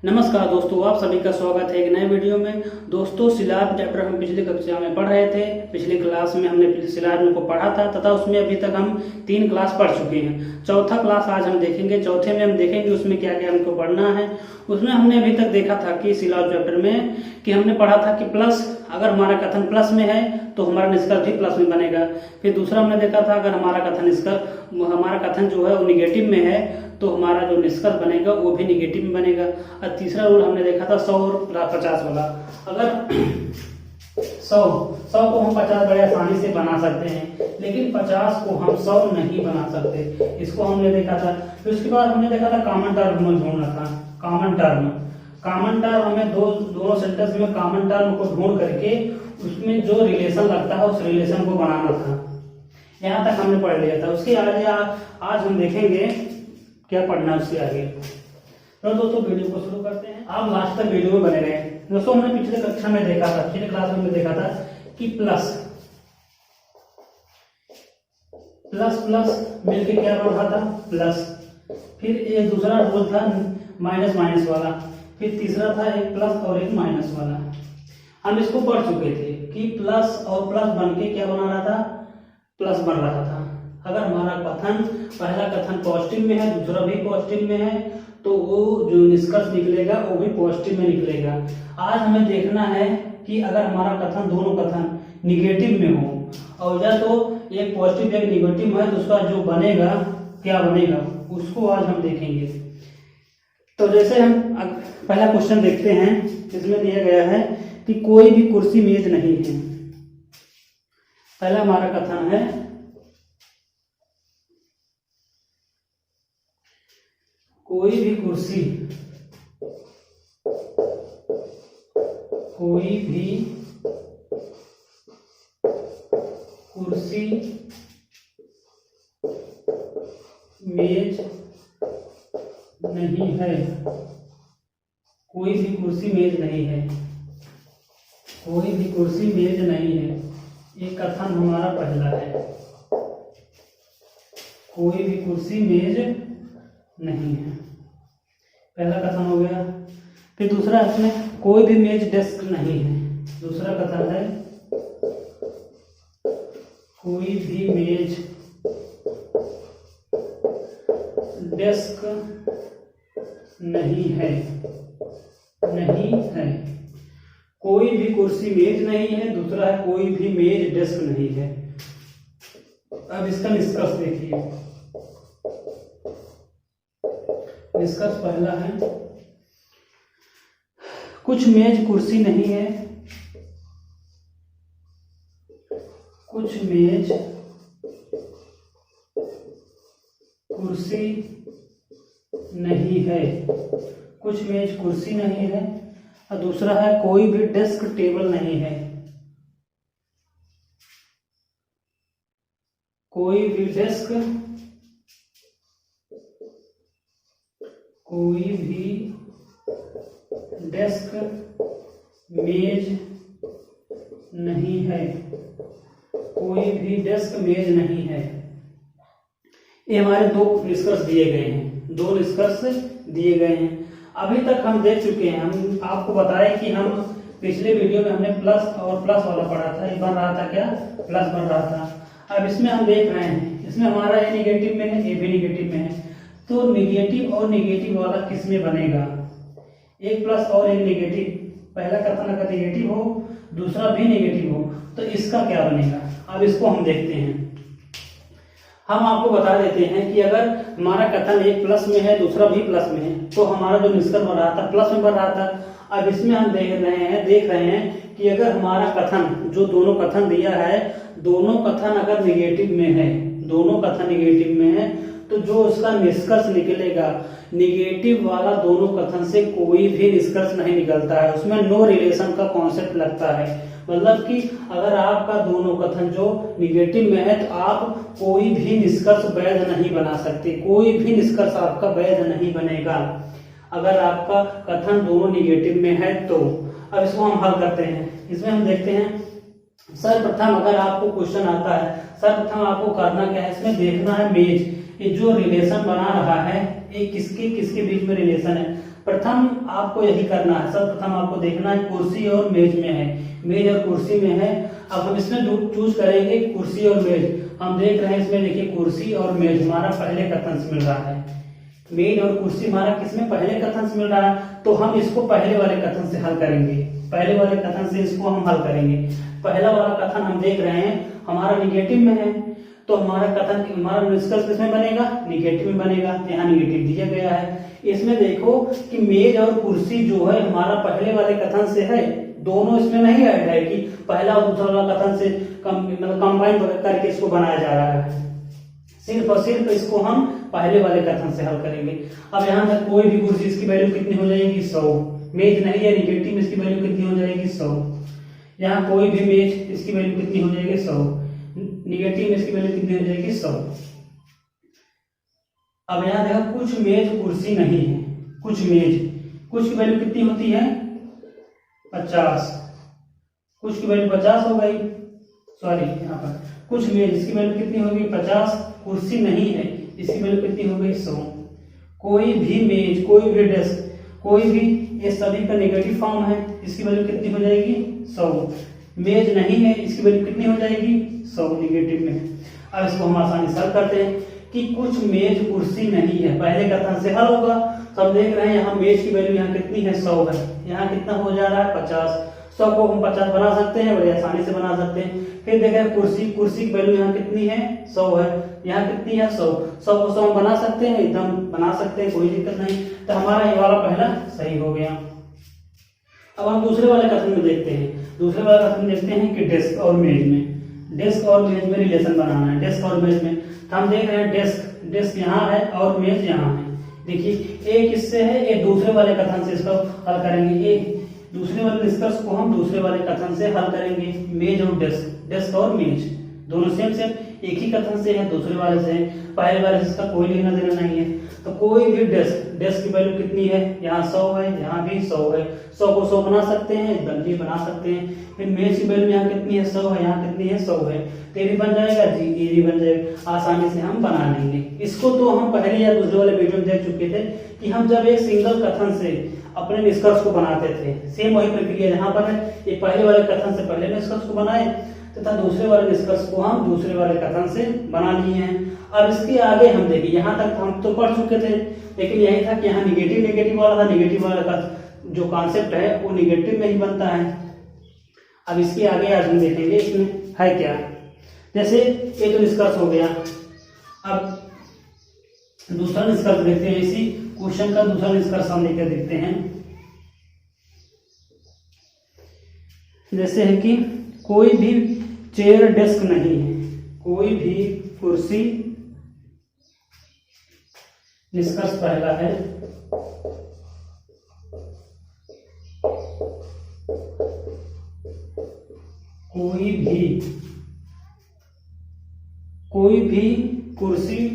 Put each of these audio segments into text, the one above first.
नमस्कार दोस्तों, आप सभी का स्वागत है एक नए वीडियो में। दोस्तों, सिलाब चैप्टर हम पिछली कक्षा में पढ़ रहे थे। पिछली क्लास में हमने सिलाब को पढ़ा था तथा उसमें अभी तक हम 3 क्लास पढ़ चुके हैं। चौथा क्लास आज हम देखेंगे। चौथे में हम देखेंगे उसमें क्या क्या हमको पढ़ना है। उसमें हमने अभी तक देखा था कि सिलाब चैप्टर में कि हमने पढ़ा था कि प्लस, अगर हमारा कथन प्लस में है तो हमारा निष्कर्ष भी प्लस में बनेगा। फिर दूसरा हमने देखा था अगर हमारा कथन जो है वो निगेटिव में है तो हमारा जो निष्कर्ष बनेगा वो भी निगेटिव में बनेगा। और तीसरा रूल हमने देखा था 100 और 50 वाला। अगर 100 को हम 50 बड़े आसानी से बना सकते हैं, लेकिन 50 को हम 100 नहीं बना सकते। इसको हमने देखा था। फिर उसके बाद हमने देखा था कॉमन टर्म हमें ढूंढना था। कॉमन टर्म हमें दोनों सेंटेंस में कॉमन टर्म को ढूंढ करके उसमें जो रिलेशन लगता है उस रिलेशन को बनाना था। यहाँ तक हमने पढ़ लिया था। उसके आगे आज हम देखेंगे क्या पढ़ना है उसके आगे। तो दोस्तों वीडियो को शुरू करते हैं। आप लास्ट तक वीडियो में बने रहे। दोस्तों, हमने पिछले कक्षा में देखा था, पिछले क्लास में हमने देखा था कि प्लस मिलके क्या बन रहा था, प्लस। फिर एक दूसरा रूल था माइनस वाला। फिर तीसरा था एक प्लस और एक माइनस वाला। हम इसको पढ़ चुके थे कि प्लस और प्लस बन के क्या बना रहा था, प्लस बन रहा था। अगर हमारा कथन, पहला कथन पॉजिटिव में है, दूसरा भी पॉजिटिव में है, तो वो जो निष्कर्ष निकलेगा वो भी पॉजिटिव में निकलेगा। आज हमें देखना है कि अगर हमारा कथन, दोनों कथन निगेटिव में हो और या तो एक पॉजिटिव एक निगेटिव है तो उसका जो बनेगा, क्या बनेगा, उसको आज हम देखेंगे। तो जैसे हम पहला क्वेश्चन देखते हैं। इसमें दिया गया है कि कोई भी कुर्सी मेज नहीं है। पहला हमारा कथन है कोई भी कुर्सी मेज नहीं है। कोई भी कुर्सी मेज नहीं है। कोई भी कुर्सी मेज नहीं है। ये कथन हमारा पहला है, कोई भी कुर्सी मेज नहीं है। पहला कथन हो गया। फिर दूसरा इसमें कोई भी मेज डेस्क नहीं है। दूसरा कथन है कोई भी मेज डेस्क नहीं है। कोई भी कुर्सी मेज नहीं है। दूसरा है कोई भी मेज डेस्क नहीं है। अब इसका निष्कर्ष देखिए। निष्कर्ष पहला है कुछ मेज कुर्सी नहीं है। कुछ मेज कुर्सी नहीं है। कुछ मेज कुर्सी नहीं है। और दूसरा है कोई भी डेस्क टेबल नहीं है। कोई भी डेस्क मेज नहीं है। कोई भी डेस्क मेज नहीं है। ये हमारे दो निष्कर्ष दिए गए हैं। अभी तक हम देख चुके हैं। हम आपको बताएं कि हम पिछले वीडियो में हमने प्लस और प्लस वाला पढ़ा था। ये बन रहा था क्या, प्लस बन रहा था। अब इसमें हम देख रहे हैं, इसमें हमारा ये निगेटिव में है, ये भी निगेटिव में है। तो निगेटिव और निगेटिव वाला किस में बनेगा, एक प्लस और एक निगेटिव। पहला कथन अगर निगेटिव हो, दूसरा भी निगेटिव हो, तो इसका क्या बनेगा। अब इसको हम देखते हैं। हम आपको बता देते हैं कि अगर हमारा कथन एक प्लस में है, दूसरा भी प्लस में है, तो हमारा जो निष्कर्ष बन रहा था प्लस में बन रहा था। अब इसमें हम देख रहे हैं कि अगर हमारा कथन, जो दोनों कथन दिया है, दोनों कथन अगर निगेटिव में है, तो जो उसका निष्कर्ष निकलेगा, निगेटिव वाला दोनों कथन से कोई भी निष्कर्ष नहीं निकलता है। उसमें नो रिलेशन का कॉन्सेप्ट लगता है। मतलब कि अगर आपका दोनों कथन जो निगेटिव में है तो आप कोई भी निष्कर्ष वैध नहीं बना सकते। कोई भी निष्कर्ष आपका वैध नहीं बनेगा अगर आपका कथन दोनों निगेटिव में है तो। अब इसको हम हल करते हैं। इसमें हम देखते हैं सर्वप्रथम अगर आपको क्वेश्चन आता है, सर्वप्रथम आपको करना क्या है, इसमें देखना है मेज, ये जो रिलेशन बना रहा है ये किसके किसके बीच में रिलेशन है। प्रथम आपको यही करना है, सर्वप्रथम आपको देखना है कुर्सी और मेज में है, मेज और कुर्सी में है। अब हम इसमें चूज करेंगे कुर्सी और मेज। हम देख रहे हैं इसमें देखिए कुर्सी और मेज हमारा पहले कथन से मिल रहा है, मेज और कुर्सी हमारा किसमें पहले कथन से मिल रहा है, तो हम इसको पहले वाले कथन से हल करेंगे, पहले वाले कथन से इसको हम हल करेंगे। पहला वाला कथन हम देख रहे हैं हमारा निगेटिव में है, तो हमारा कथन हमारा निष्कर्ष किसमें बनेगा, निगेटिव में बनेगा। यहाँ निगेटिव दिया गया है। इसमें देखो कि मेज और कुर्सी जो है हमारा पहले वाले कथन से है, दोनों इसमें नहीं ऐड है कि पहला और दूसरा वाला कथन से मतलब कंबाइन करके इसको बनाया जा रहा है, सिर्फ और सिर्फ इसको हम पहले वाले कथन से हल करेंगे। अब यहाँ तक कोई भी कुर्सी इसकी वैल्यू कितनी हो जाएगी 100, मेज नहीं है निगेटिव में इसकी वैल्यू कितनी हो जाएगी 100। यहाँ कोई भी मेज इसकी वैल्यू कितनी हो जाएगी 100, निगेटिव में इसकी वैल्यू कितनी हो जाएगी 100। अब यहाँ देखो कुछ मेज कुर्सी नहीं है, कुछ मेज, कुछ की वैल्यू कितनी होती है 50, कुछ की वैल्यू 50 हो गई, सॉरी यहाँ पर कुछ मेज इसकी वैल्यू कितनी होगी 50, कुर्सी नहीं है इसकी वैल्यू कितनी हो गई 100। कोई भी मेज कोई भी डेस्क कोई भी, ये सभी का नेगेटिव फॉर्म है, इसकी वैल्यू कितनी हो जाएगी 100। मेज नहीं है इसकी वैल्यू कितनी हो जाएगी 100 निगेटिव में। अब इसको हम आसानी से हल करते हैं कि कुछ मेज कुर्सी नहीं है, पहले कथन से हल होगा। तो हम देख रहे हैं यहाँ मेज की वैल्यू यहाँ कितनी है 100 है, यहाँ कितना हो जा रहा है 50, 100 को हम 50 बना सकते हैं, बड़े आसानी से बना सकते हैं। फिर देखें कुर्सी, कुर्सी की वैल्यू यहाँ कितनी है 100 है, यहाँ कितनी है 100, 100 को 100 बना सकते हैं, एकदम बना सकते हैं, कोई दिक्कत नहीं। तो हमारा ये वाला पहला सही हो गया। अब हम दूसरे वाले कथन में देखते हैं, दूसरे वाले कथन में देखते हैं कि डेस्क और मेज में, डेस्क और मेज में रिलेशन बनाना है। डेस्क और मेज में तो हम देख रहे हैं डेस्क, डेस्क यहाँ है और मेज यहाँ है। देखिए एक इससे है, एक दूसरे वाले कथन से इसको हल करेंगे, एक दूसरे वाले निष्कर्ष को हम दूसरे वाले कथन से हल करेंगे। मेज और डेस्क, डेस्क और मेज दोनों सेम सेम एक ही कथन से है, दूसरे वाले से है, पहले वाले से इसका कोई लेना देना नहीं है। तो कोई भी डेस्क, डेस्क की वैल्यू कितनी है, यहाँ 100 है, यहाँ भी 100 है, 100 को 100 बना सकते हैं, एकदम भी बना सकते हैं। फिर मेज की वैल्यू यहाँ कितनी है 100 है, यहाँ कितनी है 100 है, तो ये भी बन जाएगा जी, ये भी बन जाएगा, आसानी से हम बना लेंगे इसको। तो हम पहले या दूसरे वाले वीडियो में देख चुके थे कि हम जब एक सिंगल कथन से अपने निष्कर्ष को बनाते थे, सेम वही प्रक्रिया यहाँ पर है। ये पहले वाले कथन से पहले निष्कर्ष को बनाए तथा दूसरे वाले निष्कर्ष को हम दूसरे वाले कथन से बना लिए हैं। अब इसके आगे हम देखिए, यहाँ तक हम तो पढ़ चुके थे, लेकिन यही था कि यहाँ निगेटिव नेगेटिव वाला था, निगेटिव वाला का जो कॉन्सेप्ट है वो निगेटिव में ही बनता है। अब इसके आगे आज हम देखेंगे इसमें है क्या। जैसे ये तो निष्कर्ष हो गया, अब दूसरा निष्कर्ष देखते हैं, इसी क्वेश्चन का दूसरा निष्कर्ष हम लेकर देखते हैं। जैसे है कि कोई भी चेयर डेस्क नहीं है, कोई भी कुर्सी, निष्कर्ष पहला है कोई भी कुर्सी,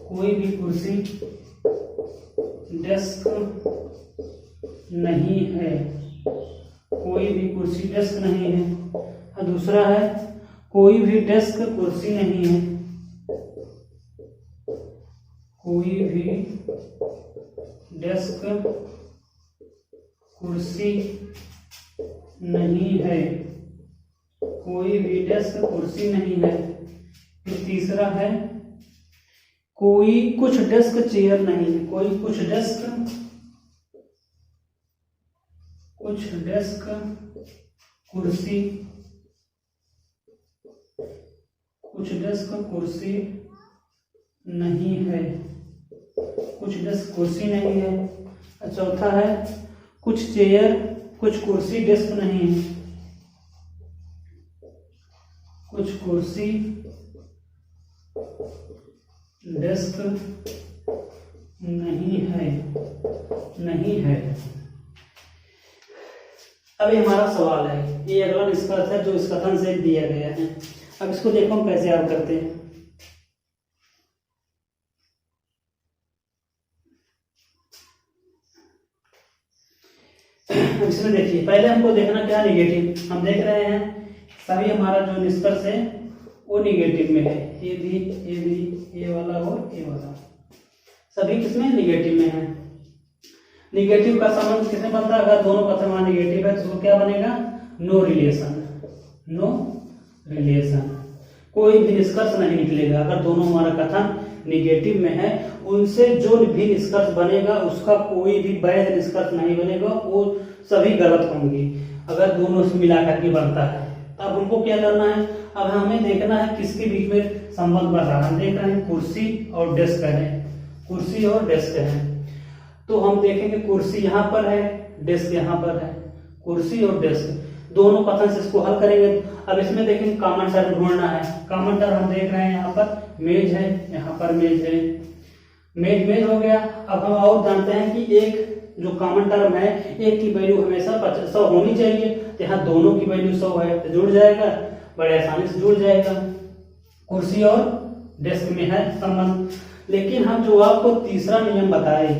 कोई भी कुर्सी डेस्क नहीं है, कोई भी कुर्सी डेस्क नहीं है। और दूसरा है कोई भी डेस्क कुर्सी नहीं है, कोई भी डेस्क कुर्सी नहीं है, कोई भी डेस्क कुर्सी नहीं है। फिर तीसरा है कोई कुछ डेस्क चेयर नहीं है, कोई कुछ डेस्क कुर्सी, कुछ डेस्क कुर्सी नहीं है, कुछ डेस्क कुर्सी नहीं है। चौथा है कुछ चेयर कुछ कुर्सी डेस्क नहीं है, कुछ कुर्सी डेस्क नहीं है। अब ये हमारा सवाल है, ये अगला निष्कर्ष है जो इस कथन से दिया गया है। अब इसको देखो हम कैसे हल करते हैं। इसमें देखिए पहले हमको देखना क्या, निगेटिव। हम देख रहे हैं सभी हमारा जो निष्कर्ष है वो निगेटिव में है, ये भी, ये वाला और ये वाला सभी किसमें निगेटिव में है। निगेटिव का संबंध किसमें बनता है, अगर दोनों कथन वहां निगेटिव है तो क्या बनेगा, नो रिलेशन। नो रिलेशन, कोई भी निष्कर्ष नहीं निकलेगा। अगर दोनों हमारा कथन निगेटिव में है, उनसे जो भी निष्कर्ष बनेगा उसका कोई भी वैध निष्कर्ष नहीं बनेगा, वो सभी गलत होंगे। अगर दोनों से मिलाकर के बनता है तब उनको क्या करना है, अब हमें देखना है किसके बीच में संबंध बन रहा है। हम देख रहे हैं कुर्सी और डेस्क है, कुर्सी और डेस्क है, तो हम देखेंगे कुर्सी यहाँ पर है, डेस्क यहाँ पर है। कुर्सी और डेस्क दोनों कथन से इसको हल करेंगे। अब इसमें देखेंगे कॉमन टर्म ढूंढना है। कॉमन टर्म हम देख रहे हैं यहाँ पर मेज है, यहाँ पर मेज है, मेज मेज हो गया। अब हम और जानते हैं कि एक जो कॉमन टर्म है, एक की वैल्यू हमेशा 100 होनी चाहिए, तो यहाँ दोनों की वैल्यू 100 है तो जुड़ जाएगा, बड़े आसानी से जुड़ जाएगा। कुर्सी और डेस्क में है संबंध। लेकिन हम जो आपको तीसरा नियम बताए,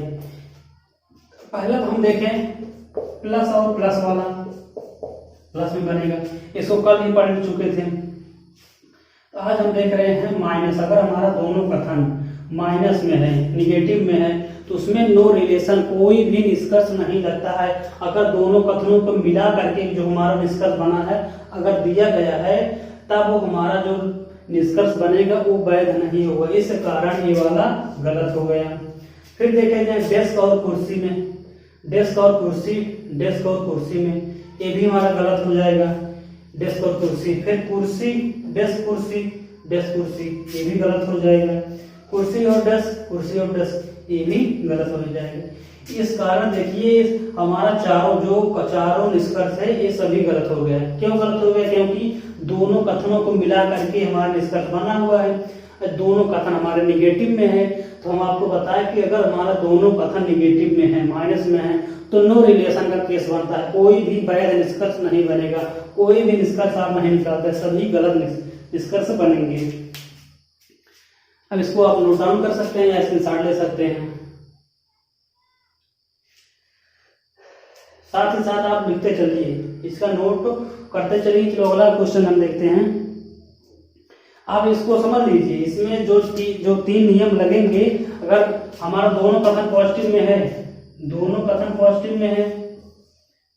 पहला तो हम देखें प्लस और प्लस वाला, प्लस में बनेगा, इसको कल ही पढ़ चुके थे। तो आज हम देख रहे हैं माइनस। अगर हमारा दोनों कथन माइनस में है, निगेटिव में है, तो उसमें नो रिलेशन, कोई भी निष्कर्ष नहीं लगता है। अगर दोनों कथनों को मिला करके जो हमारा निष्कर्ष बना है अगर दिया गया है, तब वो हमारा जो निष्कर्ष बनेगा वो वैध नहीं होगा। इस कारण ये वाला गलत हो गया। फिर देखें जाए डेस्क और कुर्सी में, डेस्क और कुर्सी, डेस्क और कुर्सी में ये भी हमारा गलत हो जाएगा, डेस्क और कुर्सी। फिर कुर्सी, डेस्क, कुर्सी, डेस्क, कुर्सी, ये भी गलत हो जाएगा। कुर्सी और डेस्क, कुर्सी और डेस्क, ये भी गलत हो जाएगा। इस कारण देखिए हमारा चारों निष्कर्ष है ये सभी गलत हो गया। क्यों गलत हो गया, क्योंकि दोनों कथनों को मिला करके हमारा निष्कर्ष बना हुआ है। दोनों कथन हमारे निगेटिव में है, तो हम आपको बताएं कि अगर हमारा दोनों कथन निगेटिव में है, माइनस में है, तो नो रिलेशन का केस बनता है। कोई भी वैध निष्कर्ष नहीं बनेगा, कोई भी निष्कर्ष आप नहीं निकालते, सभी गलत निष्कर्ष बनेंगे। अब इसको आप नोट डाउन कर सकते हैं या स्क्रीनशॉट ले सकते हैं। साथ ही साथ आप लिखते चलिए, इसका नोट करते चलिए। चलो अगला क्वेश्चन हम देखते हैं। आप इसको समझ लीजिए, इसमें जो 3 नियम लगेंगे, अगर हमारा दोनों कथन पॉजिटिव में है, दोनों कथन पॉजिटिव में है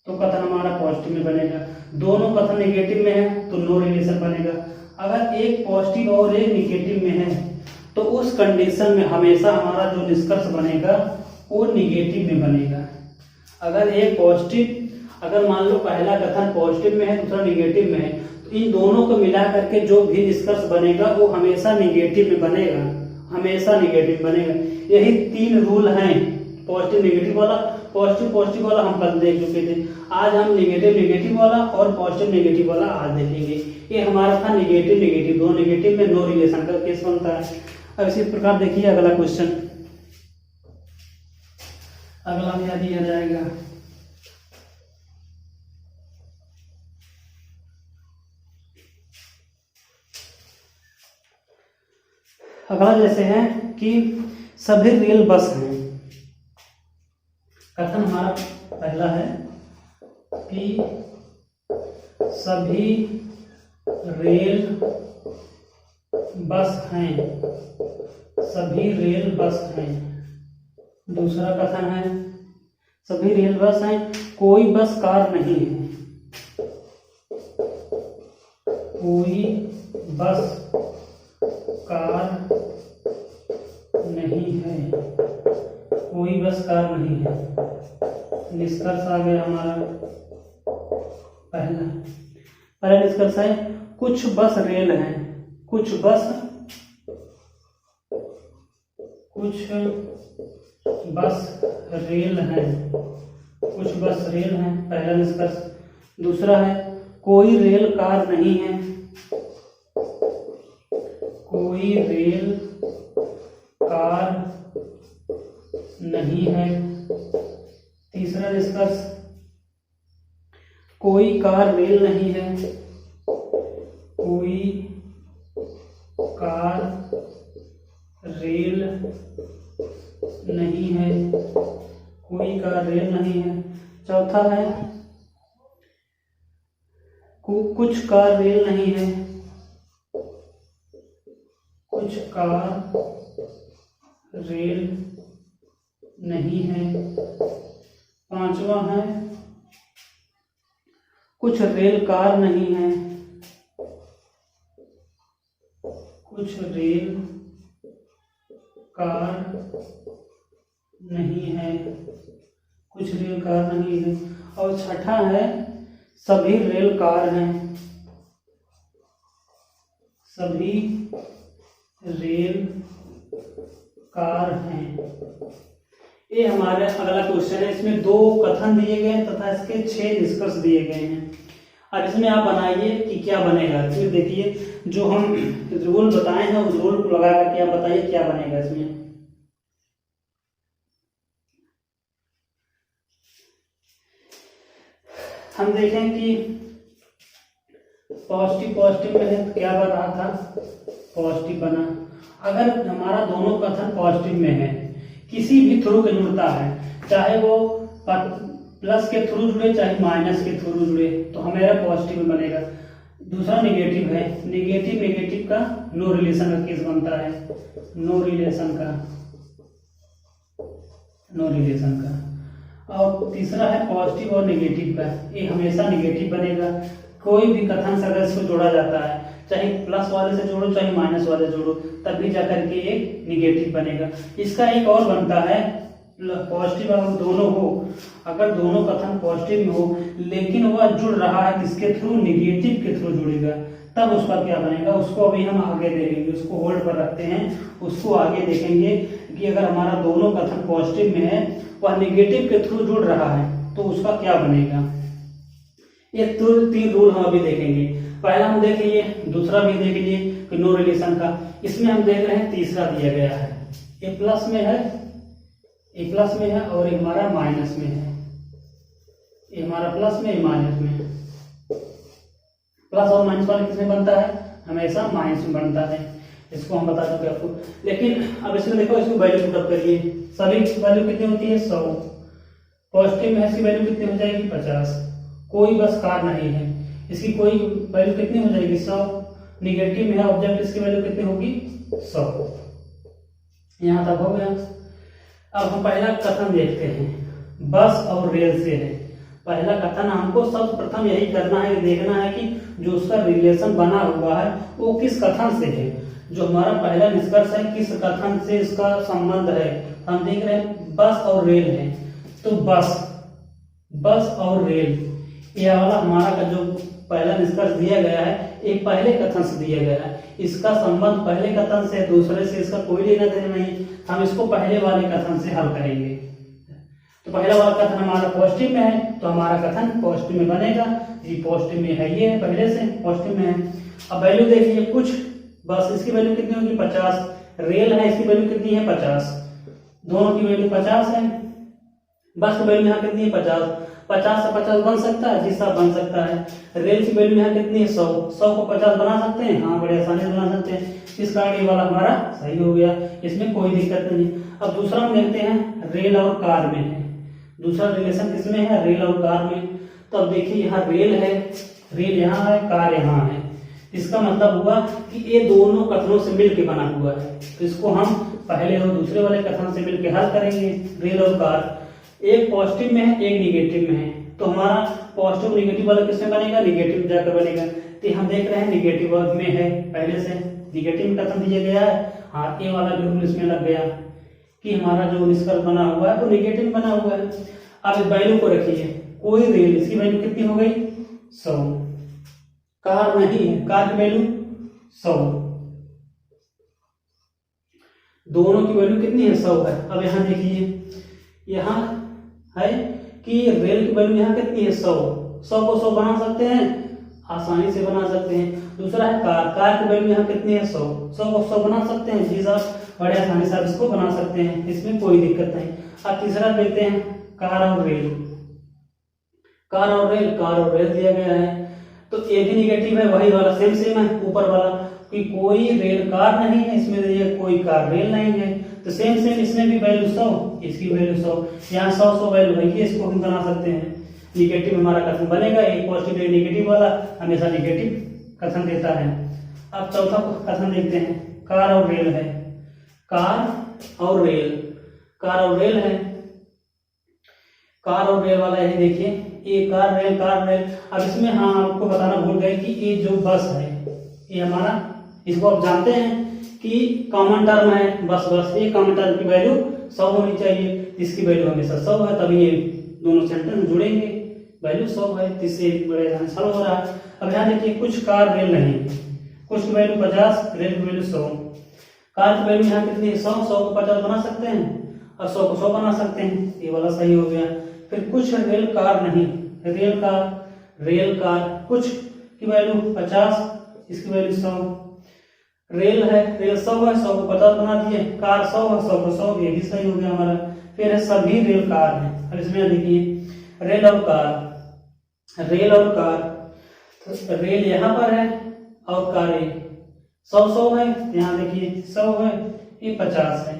तो कथन हमारा पॉजिटिव में बनेगा। दोनों कथन नेगेटिव में है तो नो रिलेशन बनेगा। अगर एक पॉजिटिव और एक निगेटिव में है तो उस कंडीशन में हमेशा हमारा जो निष्कर्ष बनेगा वो निगेटिव में बनेगा। अगर एक पॉजिटिव, अगर मान लो पहला कथन पॉजिटिव में है, दूसरा निगेटिव में है, तो इन दोनों को मिला करके जो भी निष्कर्ष बनेगा वो हमेशा निगेटिव में बनेगा, हमेशा निगेटिव बनेगा। यही 3 रूल हैं, पॉजिटिव निगेटिव वाला, पॉजिटिव पॉजिटिव वाला हम कल देख चुके थे। आज हम निगेटिव निगेटिव वाला और पॉजिटिव निगेटिव वाला आज देखेंगे। ये हमारा था निगेटिव निगेटिव, दो निगेटिव में नो रिलेशन का केस बनता है। अब इसी प्रकार देखिए अगला क्वेश्चन, अगला क्या दिया जाएगा। अगला जैसे है कि सभी रेल बस हैं। कथन हमारा पहला है कि सभी रेल बस हैं, सभी रेल बस हैं। दूसरा कथन है सभी रेल बस हैं, कोई बस कार नहीं है, कोई बस कार नहीं है, कोई बस कार नहीं है। निष्कर्ष आ गया हमारा पहला निष्कर्ष है कुछ बस रेल हैं, कुछ बस रेल हैं, कुछ बस रेल हैं, पहला निष्कर्ष। दूसरा है कोई रेल कार नहीं है, कोई रेल कार नहीं है। तीसरा निष्कर्ष कोई कार रेल नहीं है, कोई कार रेल नहीं है, कोई कार रेल नहीं है। चौथा है कुछ कार रेल नहीं है, कुछ कार रेल नहीं है। पांचवा है कुछ रेल कार नहीं है। कुछ रेल कार नहीं है। कुछ रेल कार नहीं है। और छठा है सभी रेल कार हैं। सभी रेल कार हैं। ये हमारा अगला क्वेश्चन है। इसमें 2 कथन दिए गए हैं तथा इसके 6 निष्कर्ष दिए गए हैं। अब इसमें आप बनाइए कि क्या बनेगा। फिर देखिए जो हम रूल बताए हैं उस रूल को लगा करके आप बताइए क्या बनेगा इसमें। हम देखें कि पॉजिटिव में है तो क्या बन रहा था, पॉजिटिव बना। अगर हमारा दोनों कथन पॉजिटिव में है, किसी भी थ्रू के जुड़ता है, चाहे वो प्लस के थ्रू जुड़े चाहे माइनस के थ्रू जुड़े, तो हमारा पॉजिटिव में बनेगा। दूसरा निगेटिव है, निगेटिव का नो रिलेशन का केस बनता है, नो रिलेशन का। और तीसरा है पॉजिटिव और निगेटिव का, ये हमेशा निगेटिव बनेगा। कोई भी कथन से अगर इसको जोड़ा जाता है, चाहे प्लस वाले से जोड़ो चाहे माइनस वाले जोड़ो, तब भी जाकर के ये निगेटिव बनेगा। इसका एक और बनता है पॉजिटिव अगर दोनों हो, अगर दोनों कथन पॉजिटिव में हो लेकिन वह जुड़ रहा है किसके थ्रू, निगेटिव के थ्रू जुड़ेगा, तब उसका क्या बनेगा, उसको अभी हम आगे देखेंगे। उसको होल्ड पर रखते हैं, उसको आगे देखेंगे कि अगर हमारा दोनों कथन पॉजिटिव में है, वह निगेटिव के थ्रू जुड़ रहा है, तो उसका क्या बनेगा। ये 3 रूल हम अभी देखेंगे। पहला हम देख लिए, दूसरा भी देख लिए कि नो रिलेशन का। इसमें हम देख रहे हैं तीसरा दिया गया है, ये प्लस में है और ये हमारा माइनस में है। ये हमारा प्लस में, ये माइनस में। प्लस और माइनस वाला किसमें बनता है, हमेशा माइनस में बनता है। इसको हम बता चुके आपको। लेकिन अब इसमें देखो, इसको वैल्यू पुटअप करिए। सभी वैल्यू कितनी होती है, 100। पॉजिटिव में इसकी वैल्यू कितनी हो जाएगी, 50। कोई बस कार नहीं है, इसकी कोई वैल्यू कितनी हो जाएगी, 100। निगेटिव में है ऑब्जेक्ट, इसकी वैल्यू कितनी होगी, 100। यहां तक हो गया। अब हम पहला कथन देखते हैं, बस और रेल से है। पहला कथन हमको सर्वप्रथम यही करना है, देखना है कि जो उसका रिलेशन बना हुआ है वो किस कथन से है। जो हमारा पहला निष्कर्ष है किस कथन से इसका संबंध है, हम देख रहे हैं बस और रेल है। तो बस और रेल, यह वाला हमारा का जो पहला निष्कर्ष दिया गया है एक पहले कथन से दिया गया है। इसका संबंध पहले कथन से, दूसरे से इसका कोई लेना देना नहीं। हम इसको पहले वाले कथन से हल करेंगे। तो पहला वाला कथन हमारा पॉजिटिव में है, तो हमारा कथन पॉजिटिव में बनेगा। ये पॉजिटिव में है, ये पहले से पॉजिटिव में है। अब वैल्यू देखिए, कुछ बस इसकी वैल्यू कितनी होगी, 50। रेल है, इसकी वैल्यू कितनी है, 50। दोनों की वैल्यू 50 है। बस की वैल्यू यहाँ कितनी है, 50। 50 से 50 बन सकता है, जी साहब बन सकता है। रेल की वैल्यू यहाँ कितनी है, 100। 100 को 50 बना सकते हैं, हाँ बड़े आसानी से बना सकते हैं। इस कारण ये वाला हमारा सही हो गया, इसमें कोई दिक्कत नहीं। अब दूसरा हम देखते हैं, रेल और कार में है। दूसरा रिलेशन किसमें है, रेल और कार में। तो अब देखिए यहाँ रेल है, रेल यहाँ है, कार यहाँ है। इसका मतलब हुआ कि ये दोनों कथनों से मिलकर बना हुआ है। तो इसको हम पहले और दूसरे वाले कथन से मिलकर हल करेंगे। रेल और कार एक पॉजिटिव में है, एक निगेटिव में है। तो हमारा पॉजिटिव निगेटिव वाला किसमें बनेगा, निगेटिव जाकर बनेगा। तो हम देख रहे हैं निगेटिव में है, पहले से निगेटिव में कथन दिया गया है। हाँ, ये वाला बिल्कुल इसमें लग गया कि हमारा जो निष्कर्ष बना हुआ है वो निगेटिव में बना हुआ है। अब इस वैल्यू को रखिए, कोई रेल, इसकी वैल्यू कितनी हो गई, 100। कार नहीं है, कार की वैल्यू 100। दोनों की वैल्यू कितनी है, 100 है। अब यहाँ देखिए, यहाँ है कि रेल की वैल्यू यहाँ कितनी है, 100। 100 को 100 बना सकते हैं, आसानी से बना सकते हैं। दूसरा है कार की वैल्यू यहाँ कितनी है, 100। 100 को 100 बना सकते हैं, जी साहब बड़े आसानी से आप इसको बना सकते हैं, इसमें कोई दिक्कत नहीं। अब तीसरा देखते हैं, कार और रेल। कार और रेल दिया गया है। तो ये भी निगेटिव है, वही वाला सेम है ऊपर वाला, कि कोई रेल कार नहीं है, इसमें दिया कोई कार रेल नहीं है। तो सेम इसमें भी वैल्यू 100, इसकी वैल्यू 100। यहाँ 100 वैल्यू है, इसको हम बना सकते हैं। निगेटिव हमारा कथन बनेगा, एक पॉजिटिव एक निगेटिव वाला हमेशा निगेटिव कथन देता है। अब चौथा कथन देखते हैं, कार और रेल है। कार और रेल, कार और रेल है, कार और रेल वाला यही देखिए, ये कार रेल कार रेल। अब इसमें हाँ आपको बताना भूल गए कि ये जो बस है ये हमारा, इसको आप जानते हैं कि कॉमन टर्म है बस बस, ये कॉमन टर्म की वैल्यू 100 होनी चाहिए, इसकी वैल्यू हमेशा 100 है, तभी ये दोनों सेंटेंस जुड़ेंगे, वैल्यू 100 है, इससे बड़े आंसर हो रहा है। अब यहाँ देखिए कुछ कार रेल नहीं, कुछ की वैल्यू 50, रेल की वैल्यू 100। कार की वैल्यू यहाँ कितनी है 100, 100 को 50 बना सकते हैं और 100 को 100 बना सकते हैं, ये वाला सही हो गया। फिर कुछ रेल कार नहीं, रेल कार कुछ की वैल्यू 50, इसकी वैल्यू 100। रेल है, रेल 100 है, 100 को 50 बना दिए, कार 100 है, 100 को 100, ये भी सही हो गया हमारा। फिर है सभी रेल कार है। अब इसमें देखिए रेल और कार, रेल और कार, तो रेल यहाँ पर है और कार 100 है, यहाँ देखिए 100 है, ये 50 है।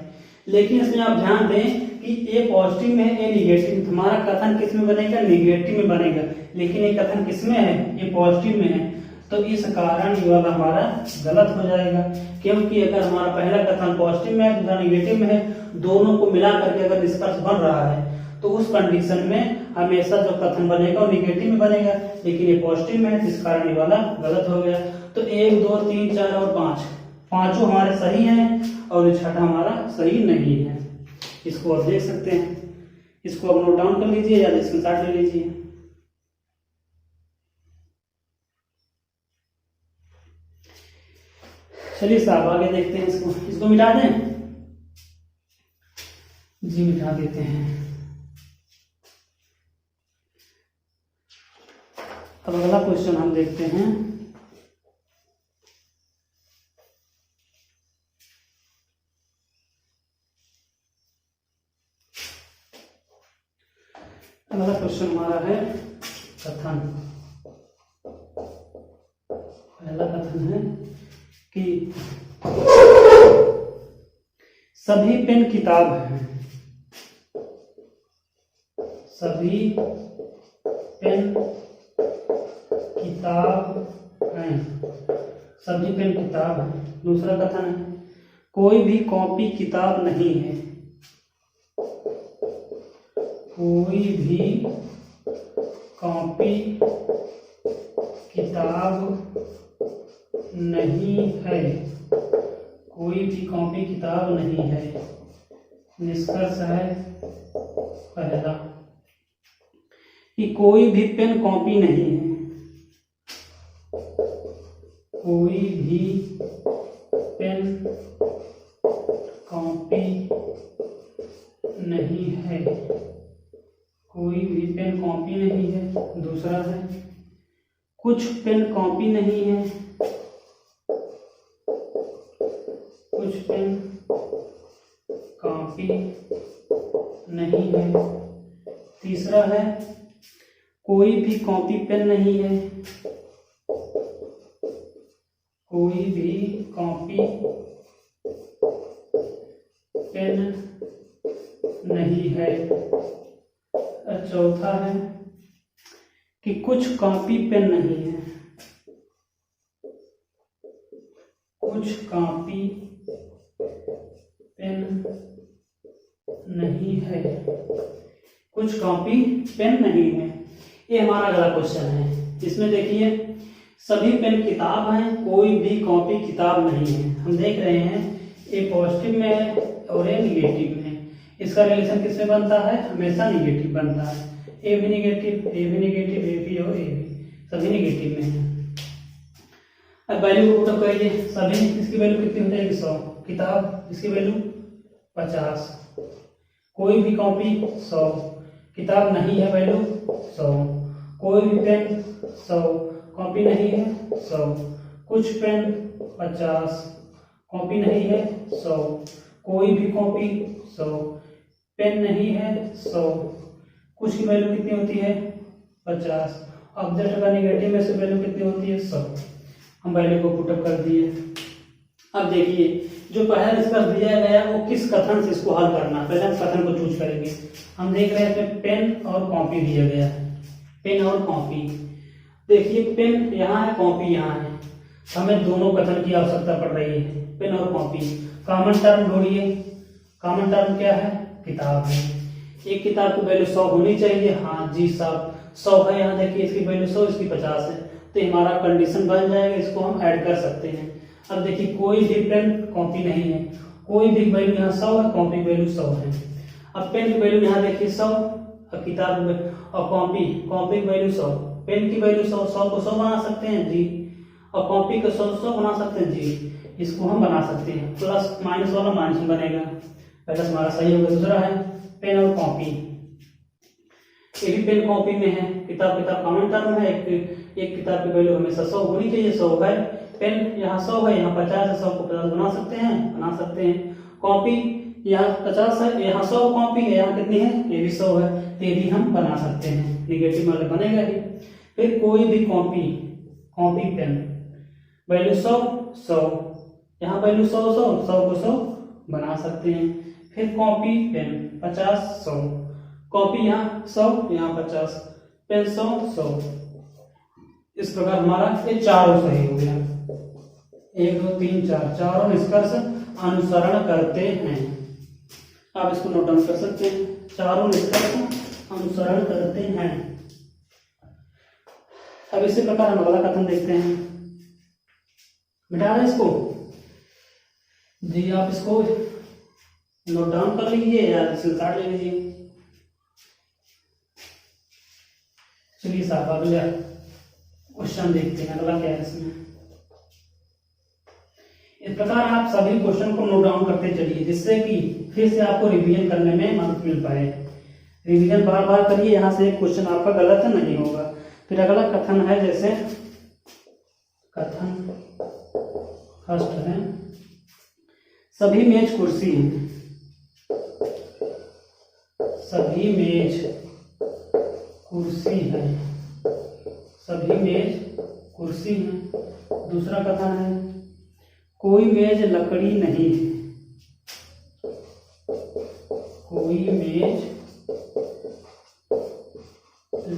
लेकिन इसमें आप ध्यान दें कि ए पॉजिटिव में है, ए निगेटिव, हमारा कथन किस में बनेगा, निगेटिव में बनेगा, लेकिन ये कथन किस में है, ये पॉजिटिव में है, तो इस कारण ये वाला हमारा गलत हो जाएगा। क्योंकि अगर हमारा पहला कथन पॉजिटिव में है, दूसरा निगेटिव में है, दोनों को मिला करके अगर निष्कर्ष बन रहा है तो उस कंडीशन में हमेशा जो कथन बनेगा वो निगेटिव में बनेगा, लेकिन ये पॉजिटिव में है, इस कारण ये वाला गलत हो गया। तो 1 2 3 4 और 5, पांचों हमारे सही हैं और छठा हमारा सही नहीं है। इसको आप देख सकते हैं, इसको आप नोट डाउन कर लीजिए या स्क्रीनशॉट ले लीजिए। चलिए साहब आगे देखते हैं, इसको मिटा दें, जी मिटा देते हैं। अब अगला क्वेश्चन हम देखते हैं। अगला क्वेश्चन हमारा है कथन। पहला कथन है कि सभी पेन किताब हैं, सभी पेन किताब हैं, सभी पेन किताब हैं। दूसरा कथन है कोई भी कॉपी किताब नहीं है, कोई भी कॉपी किताब नहीं है, कोई भी कॉपी किताब नहीं है। निष्कर्ष है पहला कि कोई भी पेन कॉपी नहीं है, कोई भी पेन कॉपी नहीं है, कोई भी पेन कॉपी नहीं है। दूसरा है कुछ पेन कॉपी नहीं है, कुछ पेन कॉपी नहीं है। तीसरा है कोई भी कॉपी पेन नहीं है, कोई भी कॉपी पेन नहीं है। चौथा है कि कुछ कॉपी पेन नहीं है, कुछ कॉपी पेन नहीं है, कुछ कॉपी पेन नहीं है। ये हमारा अगला क्वेश्चन है। इसमें देखिए सभी पेन किताब हैं, कोई भी कॉपी किताब नहीं है। हम देख रहे हैं ए पॉजिटिव में है और ए निगेटिव में है। इसका रिलेशन किससे बनता है, हमेशा निगेटिव बनता है। ए भी निगेटिव, ए भी निगेटिव, ए भी और ए भी, सभी निगेटिव में है। अब वैल्यू को पुट करिए, सभी इसकी वैल्यू कितनी हो जाएगी 100, किताब इसकी वैल्यू 50, कोई भी कॉपी 100, किताब नहीं है वैल्यू 100, कोई भी पेन 100, कॉपी नहीं है 100, कुछ पेन 50, कॉपी नहीं है 100, कोई भी कॉपी 100, पेन नहीं है 100, कुछ की वैल्यू कितनी होती है 50, ऑब्जेक्ट का निगेटिव में से वैल्यू कितनी होती है 100। हम वैल्यू को पुटअप कर दिए। अब देखिए जो पहला निष्कर्ष दिया गया वो किस कथन से इसको हल करना, पहले हम कथन को चूज करेंगे। हम देख रहे हैं पेन और कॉपी दिया गया है, पेन और कॉपी। देखिए पेन यहाँ है, कॉपी यहाँ है, हमें दोनों कथन की आवश्यकता पड़ रही है, पेन और कॉपी। कॉमन टर्म ढूंढिए, कॉमन टर्म क्या है किताब है। एक किताब की वैल्यू 100 होनी चाहिए, हाँ जी साहब 100 है। यहाँ देखिए इसकी वैल्यू 100, इसकी 50 है, तो हमारा कंडीशन बन जाएगा, इसको हम ऐड कर सकते हैं। अब देखिए कोई भी पेन कॉपी नहीं है, कोई भी वैल्यू यहाँ 100 है, कॉपी वैल्यू 100 है। अब पेन की वैल्यू यहाँ देखिए 100 और किताब और कॉपी की वैल्यू 100, पेन की वैल्यू 100, 100 को 100 बना सकते हैं जी, और कॉपी को 100 बना सकते हैं जी, इसको हम बना सकते हैं। प्लस माइनस वाला माइनस में बनेगा, पहला हमारा सही होगा। दूसरा है पेन और कॉपी, ये भी पेन कॉपी में है, किताब कॉमन टर्म है। एक किताब की वैल्यू हमेशा 100 होनी चाहिए, 100 है। पेन यहाँ 100 है, यहाँ 50 है, 100 को 50 बना सकते हैं। कॉपी यहाँ 50 है, यहाँ 100 कॉपी है, यहाँ कितनी है, ये भी 100 है, तो ये भी हम बना सकते हैं, निगेटिव वाले बनेगा ही। फिर कोई भी कॉपी पेन वैल्यू 100, यहाँ वैल्यू 100 को 100 बना सकते हैं। फिर कॉपी पेन 50, 100, कॉपी यहाँ 100, यहाँ 50, पेन 100। इस प्रकार हमारा ये चारों सही हो गया। 1 2 3 4 चारों निष्कर्ष अनुसरण करते हैं। आप इसको नोट डाउन कर सकते हैं, चारों निष्कर्ष अनुसरण करते हैं। अब इसी प्रकार हम अगला कथन देखते हैं। मिटा रहे इसको जी, आप इसको नोट डाउन कर लीजिए या स्क्रीनशॉट ले लीजिए। चलिए साहब अगला क्वेश्चन देखते हैं, अगला क्या है इसमें। इस प्रकार आप सभी क्वेश्चन को नोट डाउन करते चलिए, जिससे कि फिर से आपको रिवीजन करने में मदद मिल पाए। रिवीजन बार बार करिए, यहाँ से एक क्वेश्चन आपका गलत नहीं होगा। फिर अगला कथन है, जैसे कथन फर्स्ट है, सभी मेज कुर्सी हैं, सभी मेज कुर्सी है, सभी मेज कुर्सी हैं। दूसरा कथन है, कोई मेज लकड़ी नहीं है, कोई मेज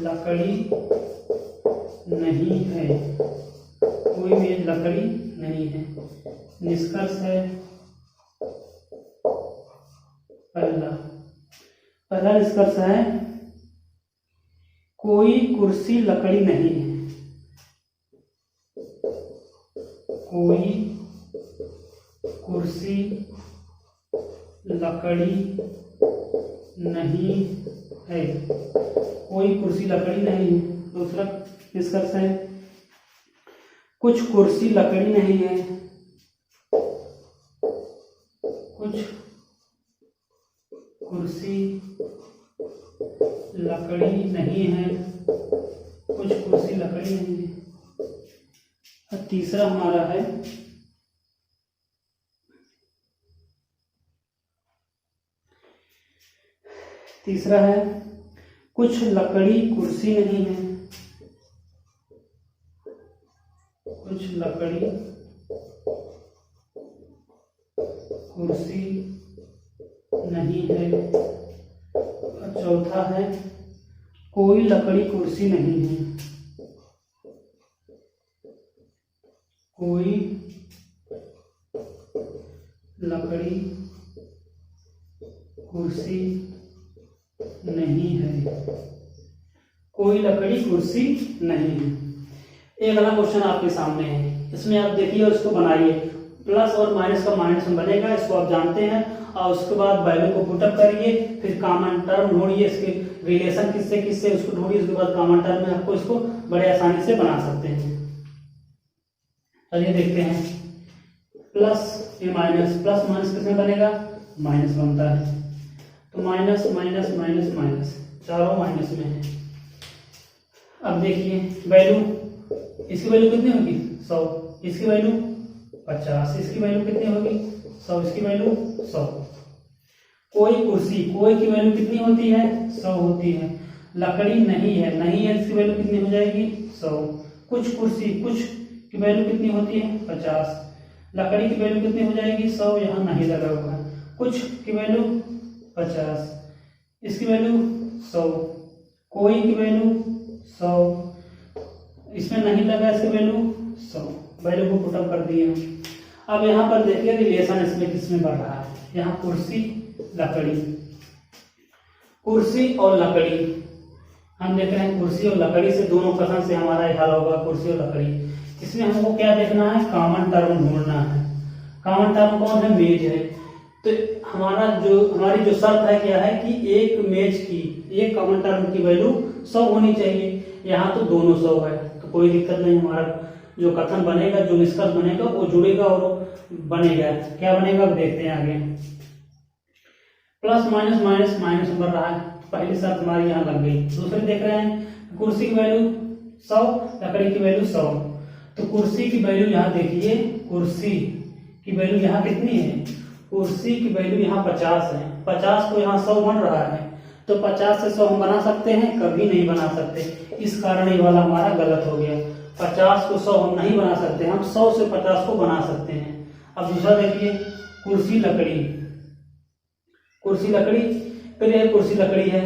लकड़ी नहीं है, कोई मेज लकड़ी नहीं है। निष्कर्ष है पहला निष्कर्ष है, कोई कुर्सी लकड़ी नहीं है, कोई कुर्सी लकड़ी नहीं है, कोई कुर्सी लकड़ी नहीं है। दूसरा निष्कर्ष है, कुछ कुर्सी लकड़ी नहीं है, कुछ कुर्सी लकड़ी नहीं है, कुछ कुर्सी लकड़ी नहीं है। और तीसरा हमारा है, तीसरा है, कुछ लकड़ी कुर्सी नहीं है, कुछ लकड़ी कुर्सी नहीं है। और चौथा है, कोई लकड़ी कुर्सी नहीं है, कोई लकड़ी कुर्सी नहीं है, कोई लकड़ी कुर्सी नहीं है। एक अगला क्वेश्चन आपके सामने है, इसमें आप देखिए और इसको बनाइए। प्लस और माइनस का माइनस में बनेगा, इसको आप जानते हैं। और उसके बाद वैल्यू को पुटअप करिए, फिर कॉमन टर्म ढूंढिए, इसके रिलेशन किससे किससे उसको ढूंढिए, उसके बाद कॉमन टर्म में आपको इसको बड़े आसानी से बना सकते हैं। चलिए देखते हैं, प्लस ये माइनस, प्लस माइनस किसमें बनेगा, माइनस बनता है, तो माइनस माइनस माइनस माइनस, चारों माइनस में है। अब देखिए वैल्यू, इसकी वैल्यू कितनी होगी 100, इसकी वैल्यू 50, इसकी वैल्यू कितनी होगी 100, इसकी वैल्यू 100। कोई कुर्सी, कोई की वैल्यू कितनी होती है 100 होती है। लकड़ी नहीं है, नहीं है, इसकी वैल्यू कितनी हो जाएगी 100। कुछ कुर्सी, कुछ की वैल्यू कितनी होती है 50, लकड़ी की वैल्यू कितनी हो जाएगी 100, यहाँ नहीं लगा हुआ है। कुछ की वैल्यू 50, इसकी वैल्यू 100, कोई की वैल्यू 100, इसमें नहीं लगा, इसकी वैल्यू 100, वैल्यू को पुटअप कर दिए। अब यहाँ पर देखिए रिलेशन इसमें किसमें बढ़ रहा है, यहाँ कुर्सी लकड़ी, कुर्सी और लकड़ी, हम देख रहे हैं कुर्सी और लकड़ी से दोनों कथन से हमारा ये हल होगा, कुर्सी और लकड़ी। इसमें हमको क्या देखना है, कॉमन टर्म ढूंढना है। कॉमन टर्म कौन है, मेज है। तो हमारी जो शर्त है क्या है कि एक मेज की, एक कॉमन टर्म की वैल्यू 100 होनी चाहिए। यहाँ तो दोनों 100 है, तो कोई दिक्कत नहीं, हमारा जो कथन बनेगा, जो निष्कर्ष बनेगा वो जुड़ेगा और बनेगा। क्या बनेगा अब देखते हैं आगे। प्लस माइनस माइनस माइनस बन रहा है, पहली शर्त हमारी यहाँ लग गई। दूसरे देख रहे हैं कुर्सी की वैल्यू 100, लकड़ी की वैल्यू 100। तो कुर्सी की वैल्यू यहाँ देखिए, कुर्सी की वैल्यू यहाँ कितनी है, कुर्सी की वैल्यू यहाँ 50 है। 50 को यहाँ 100 बन रहा है, तो 50 से 100 हम बना सकते हैं, कभी नहीं बना सकते। इस कारण ये वाला हमारा गलत हो गया। 50 को 100 हम नहीं बना सकते, हम 100 से 50 को बना सकते हैं। अब दूसरा देखिए, कुर्सी लकड़ी, कुर्सी लकड़ी, फिर ये कुर्सी लकड़ी है,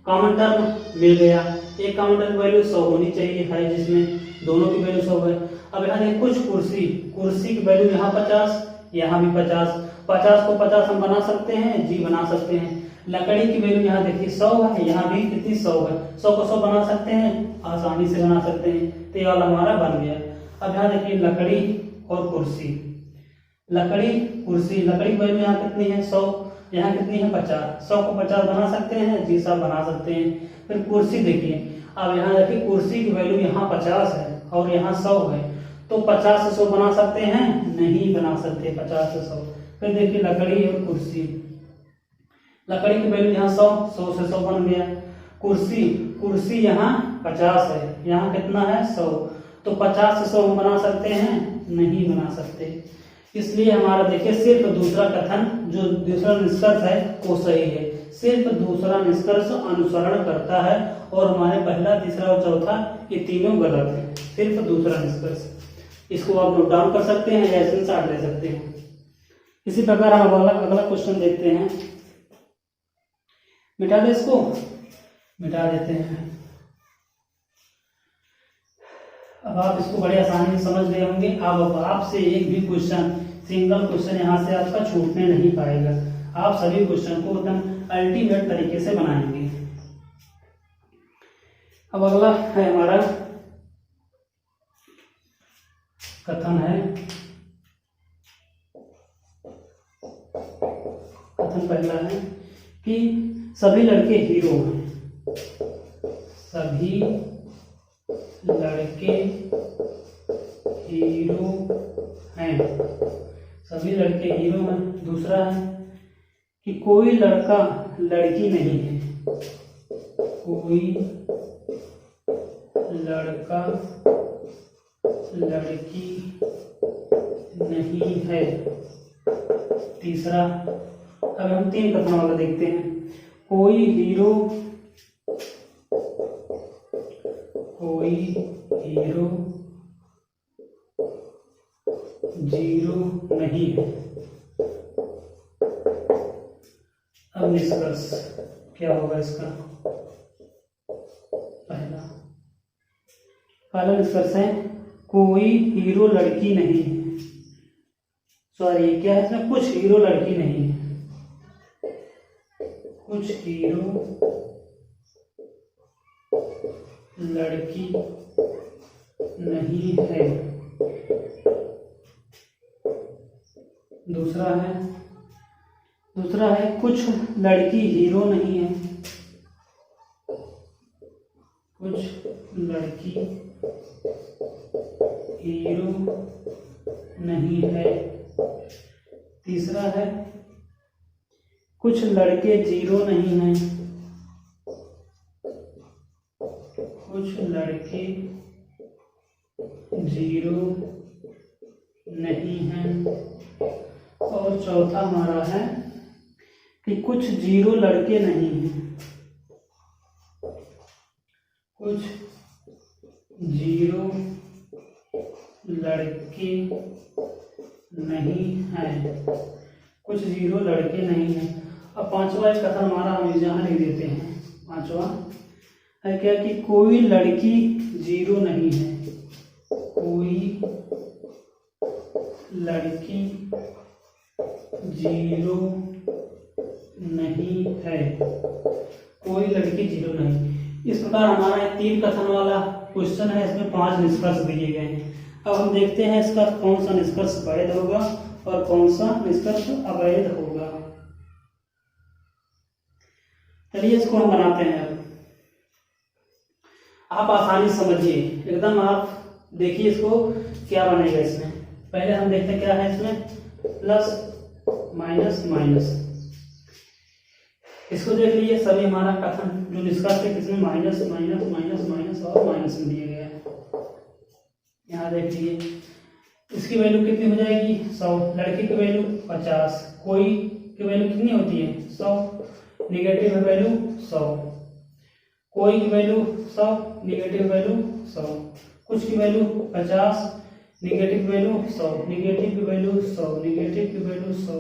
कॉमन टर्म मिल गया। एक कॉमन टर्म वैल्यू 100 होनी चाहिए है, जिसमें दोनों की वैल्यू 100 है। अब यहाँ देखिए कुछ कुर्सी, कुर्सी की वैल्यू यहाँ 50, यहाँ भी 50। 50 को 50 हम बना सकते हैं, जी बना सकते हैं। लकड़ी की वैल्यू यहाँ देखिए 100 है, यहाँ भी कितनी 100 है। 100 को 100 बना सकते हैं, आसानी से बना सकते हैं। तो ये वाला हमारा बन गया। अब यहाँ देखिए लकड़ी और कुर्सी, लकड़ी कुर्सी, लकड़ी की वैल्यू यहाँ कितनी है 100, यहाँ कितनी है 50। 100 को 50 बना सकते हैं, जी साहब बना सकते हैं। फिर कुर्सी देखिए, अब यहाँ देखिए कुर्सी की वैल्यू यहाँ 50 है और यहाँ 100 है, तो 50 से 100 बना सकते हैं, नहीं बना सकते 50 से 100। फिर देखिए लकड़ी और कुर्सी, लकड़ी की वैल्यू यहाँ 100, 100 से 100 बन गया। कुर्सी, कुर्सी यहाँ 50 है, यहाँ कितना है 100, तो 50 से 100 हम बना सकते हैं, नहीं बना सकते। इसलिए हमारा देखिए सिर्फ दूसरा कथन, जो दूसरा निष्कर्ष है वो सही है। सिर्फ दूसरा निष्कर्ष अनुसरण करता है और हमारे पहला, तीसरा और चौथा ये तीनों गलत है, सिर्फ दूसरा निष्कर्ष। इसको आप नोट डाउन कर सकते हैं या स्क्रीनशॉट ले सकते हैं। इसी प्रकार हम अगला क्वेश्चन देखते हैं। मिटा दे, इसको मिटा देते हैं। अब आप इसको बड़े आसानी से समझ गए होंगे। अब आपसे एक भी क्वेश्चन, सिंगल क्वेश्चन यहाँ से आपका छूटने नहीं पाएगा। आप सभी क्वेश्चन को एकदम अल्टीमेट तरीके से बनाएंगे। अब अगला है हमारा कथन है, कथन पहला है कि सभी लड़के हीरो हैं, सभी लड़के हीरो हैं, सभी लड़के हीरो हैं। दूसरा है कि कोई लड़का लड़की नहीं है, कोई लड़का लड़की नहीं है। तीसरा, अब हम 3 कथन वाला देखते हैं। कोई हीरो जीरो नहीं है। अब निष्कर्ष क्या होगा इसका? पहला निष्कर्ष है कोई हीरो लड़की नहीं है। सॉरी, क्या है इसमें? कुछ हीरो लड़की नहीं है, कुछ हीरो लड़की नहीं है। दूसरा है कुछ लड़की हीरो नहीं है, कुछ लड़की हीरो नहीं है। तीसरा है कुछ लड़के जीरो नहीं हैं, कुछ लड़के जीरो नहीं हैं। और चौथा हमारा है कि कुछ जीरो लड़के नहीं हैं, कुछ जीरो लड़के नहीं हैं, कुछ जीरो लड़के नहीं हैं। अब पांचवा एक कथन हमारा हम यहाँ लिख देते हैं। पांचवा है क्या कि कोई लड़की जीरो नहीं है, कोई लड़की जीरो नहीं है। लड़की 0 नहीं। इस प्रकार हमारा 3 कथन वाला क्वेश्चन है, इसमें 5 निष्कर्ष दिए गए हैं। अब हम देखते हैं इसका कौन सा निष्कर्ष वैध होगा और कौन सा निष्कर्ष अवैध होगा। चलिए इसको हम बनाते हैं। अब आप आसानी से समझिए, एकदम आप देखिए इसको क्या बनेगा। इसमें पहले हम देखते हैं क्या है इसमें, प्लस माइनस माइनस। इसको देख लीजिए, सभी हमारा कथन जो निष्कर्ष है किसमें माइनस माइनस माइनस माइनस और माइनस में दिए गए हैं। यहाँ देख लीजिए इसकी वैल्यू कितनी हो जाएगी 100, लड़की की वैल्यू 50, कोई की वैल्यू कितनी होती है 100, निगेटिव है वैल्यू 100, कोई की वैल्यू 100, निगेटिव वैल्यू 100, कुछ की वैल्यू 50, निगेटिव वैल्यू 100, निगेटिव की वैल्यू 100, निगेटिव की वैल्यू 100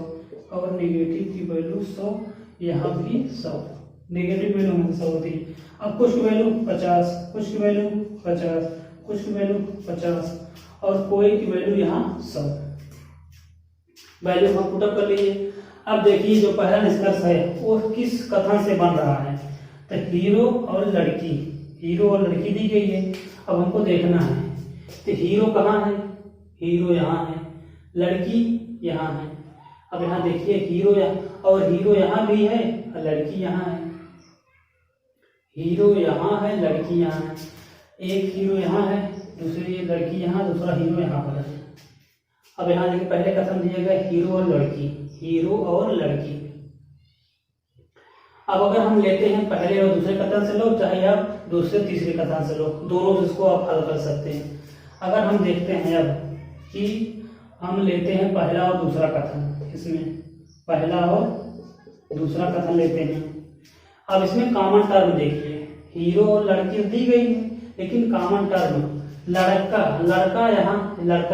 और निगेटिव की वैल्यू 100, यहाँ भी 100, नेगेटिव वैल्यू हमें 100 होती है। अब कुछ की वैल्यू 50, कुछ की वैल्यू 50, कुछ की वैल्यू 50 और कोई की वैल्यू यहाँ 100। वैल्यू हम पुटअप कर लीजिए। अब देखिए जो पहला निष्कर्ष है वो किस कथन से बन रहा है, तो हीरो और लड़की, हीरो और लड़की दी गई है। अब हमको देखना है तो हीरो कहाँ है, हीरो यहाँ है, लड़की यहाँ है। अब यहाँ देखिए हीरो यहाँ और हीरो यहाँ भी है और लड़की यहाँ है, हीरो यहाँ है लड़की यहाँ है, एक हीरो यहाँ है, दूसरी लड़की यहाँ, दूसरा हीरो यहाँ पर है। अब यहाँ देखिए पहले कथन दिए गए हीरो और लड़की, हीरो और लड़की। अब अगर हम लेते हैं पहले और दूसरे कथन से लो, चाहे आप दूसरे तीसरे कथन से लो, दोनों से इसको आप हल कर सकते हैं। अगर हम देखते हैं अब कि हम लेते हैं पहला और दूसरा कथन, इसमें पहला और दूसरा कथन लेते हैं। अब इसमें कॉमन टर्म देखिए, हीरो और लड़की दी गई है लेकिन कॉमन टर्म लड़का, लड़का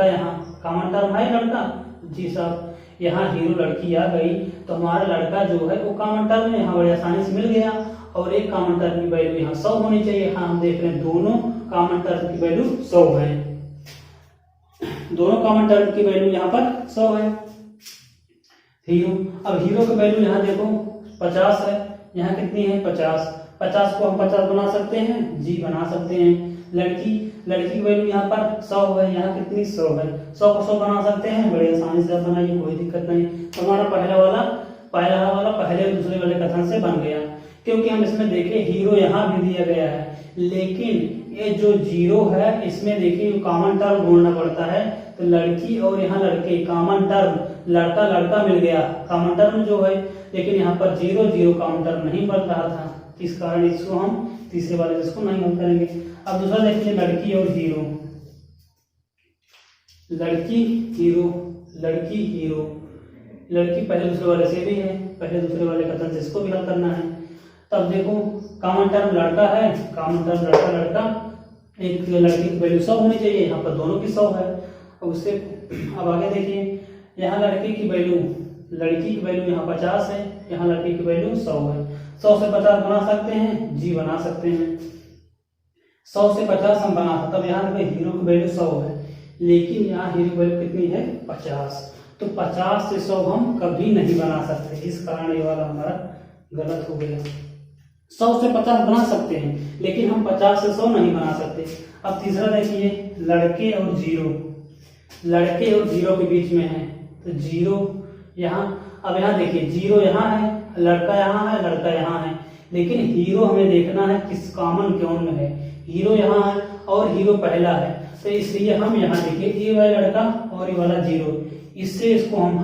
यहाँ कॉमन टर्म है लड़का जी साहब। यहाँ हीरो लड़की आ गई तो हमारा लड़का जो है वो कॉमन टर्म में यहाँ बड़ी आसानी से मिल गया और एक कॉमन टर्म की वैल्यू यहाँ 100 होनी चाहिए। हाँ हम देख रहे हैं दोनों कॉमन टर्म की वैल्यू 100 है, दोनों कॉमन टर्म की वैल्यू यहाँ पर 100 है। हीरो, अब हीरो की वैल्यू यहाँ देखो 50 है, यहाँ कितनी है 50, 50 को हम 50 बना सकते हैं जी, बना सकते हैं। लड़की, लड़की की वैल्यू यहाँ पर 100 है, यहाँ कितनी 100 है, 100 को 100 बना सकते हैं, बड़े आसानी से बनाइए, कोई दिक्कत नहीं। तो हमारा पहला वाला पहले और दूसरे वाले कथन से बन गया, क्योंकि हम इसमें देखें हीरो यहाँ भी दिया गया है लेकिन ये जो 0 है इसमें देखिए कॉमन टर्म ढूंढना पड़ता है। तो लड़की और यहाँ लड़के, कॉमन टर्म लड़का लड़का मिल गया कॉमन टर्म जो है, लेकिन यहाँ पर 0 0 कॉमन टर्म नहीं बन रहा था, इस कारण इसको हम तीसरे वाले इसको नहीं हल करेंगे। अब दूसरा देखिए लड़की और हीरो, लड़की हीरो, लड़की हीरो, लड़की पहले दूसरे वाले से भी है, पहले दूसरे वाले कथन से इसको भी हल करना है। तब देखो कॉमन टर्म लड़का है, कॉमन टर्म लड़का लड़का, एक लड़की की वैल्यू 100 होनी चाहिए, यहाँ पर दोनों की 100 है। अब उससे अब आगे देखिए, यहाँ लड़की की वैल्यू, लड़की की वैल्यू यहाँ 50 है, यहाँ लड़की की वैल्यू 100 है। 100 से 50 बना सकते हैं जी, बना सकते हैं। 100 से 50 हम बना सकते, तब यहाँ पे हीरो की वैल्यू 100 है लेकिन यहाँ हीरो की वैल्यू कितनी है 50, तो 50 से 100 हम कभी नहीं बना सकते, इस कारण ये वाला हमारा गलत हो गया। 100 से 50 बना सकते हैं लेकिन हम 50 से 100 नहीं बना सकते। अब तीसरा देखिए लड़के और 0, लड़के और 0 के बीच में है तो 0 यहाँ, अब यहाँ देखिए 0 यहाँ है, लड़का यहाँ है, लड़का यहाँ है, लेकिन हीरो हमें देखना है किस कॉमन कौन में है, हीरो यहाँ है और हीरो पहला है, तो इसलिए हम यहाँ देखिए ये वाला लड़का और ये वाला 0, इससे इसको हम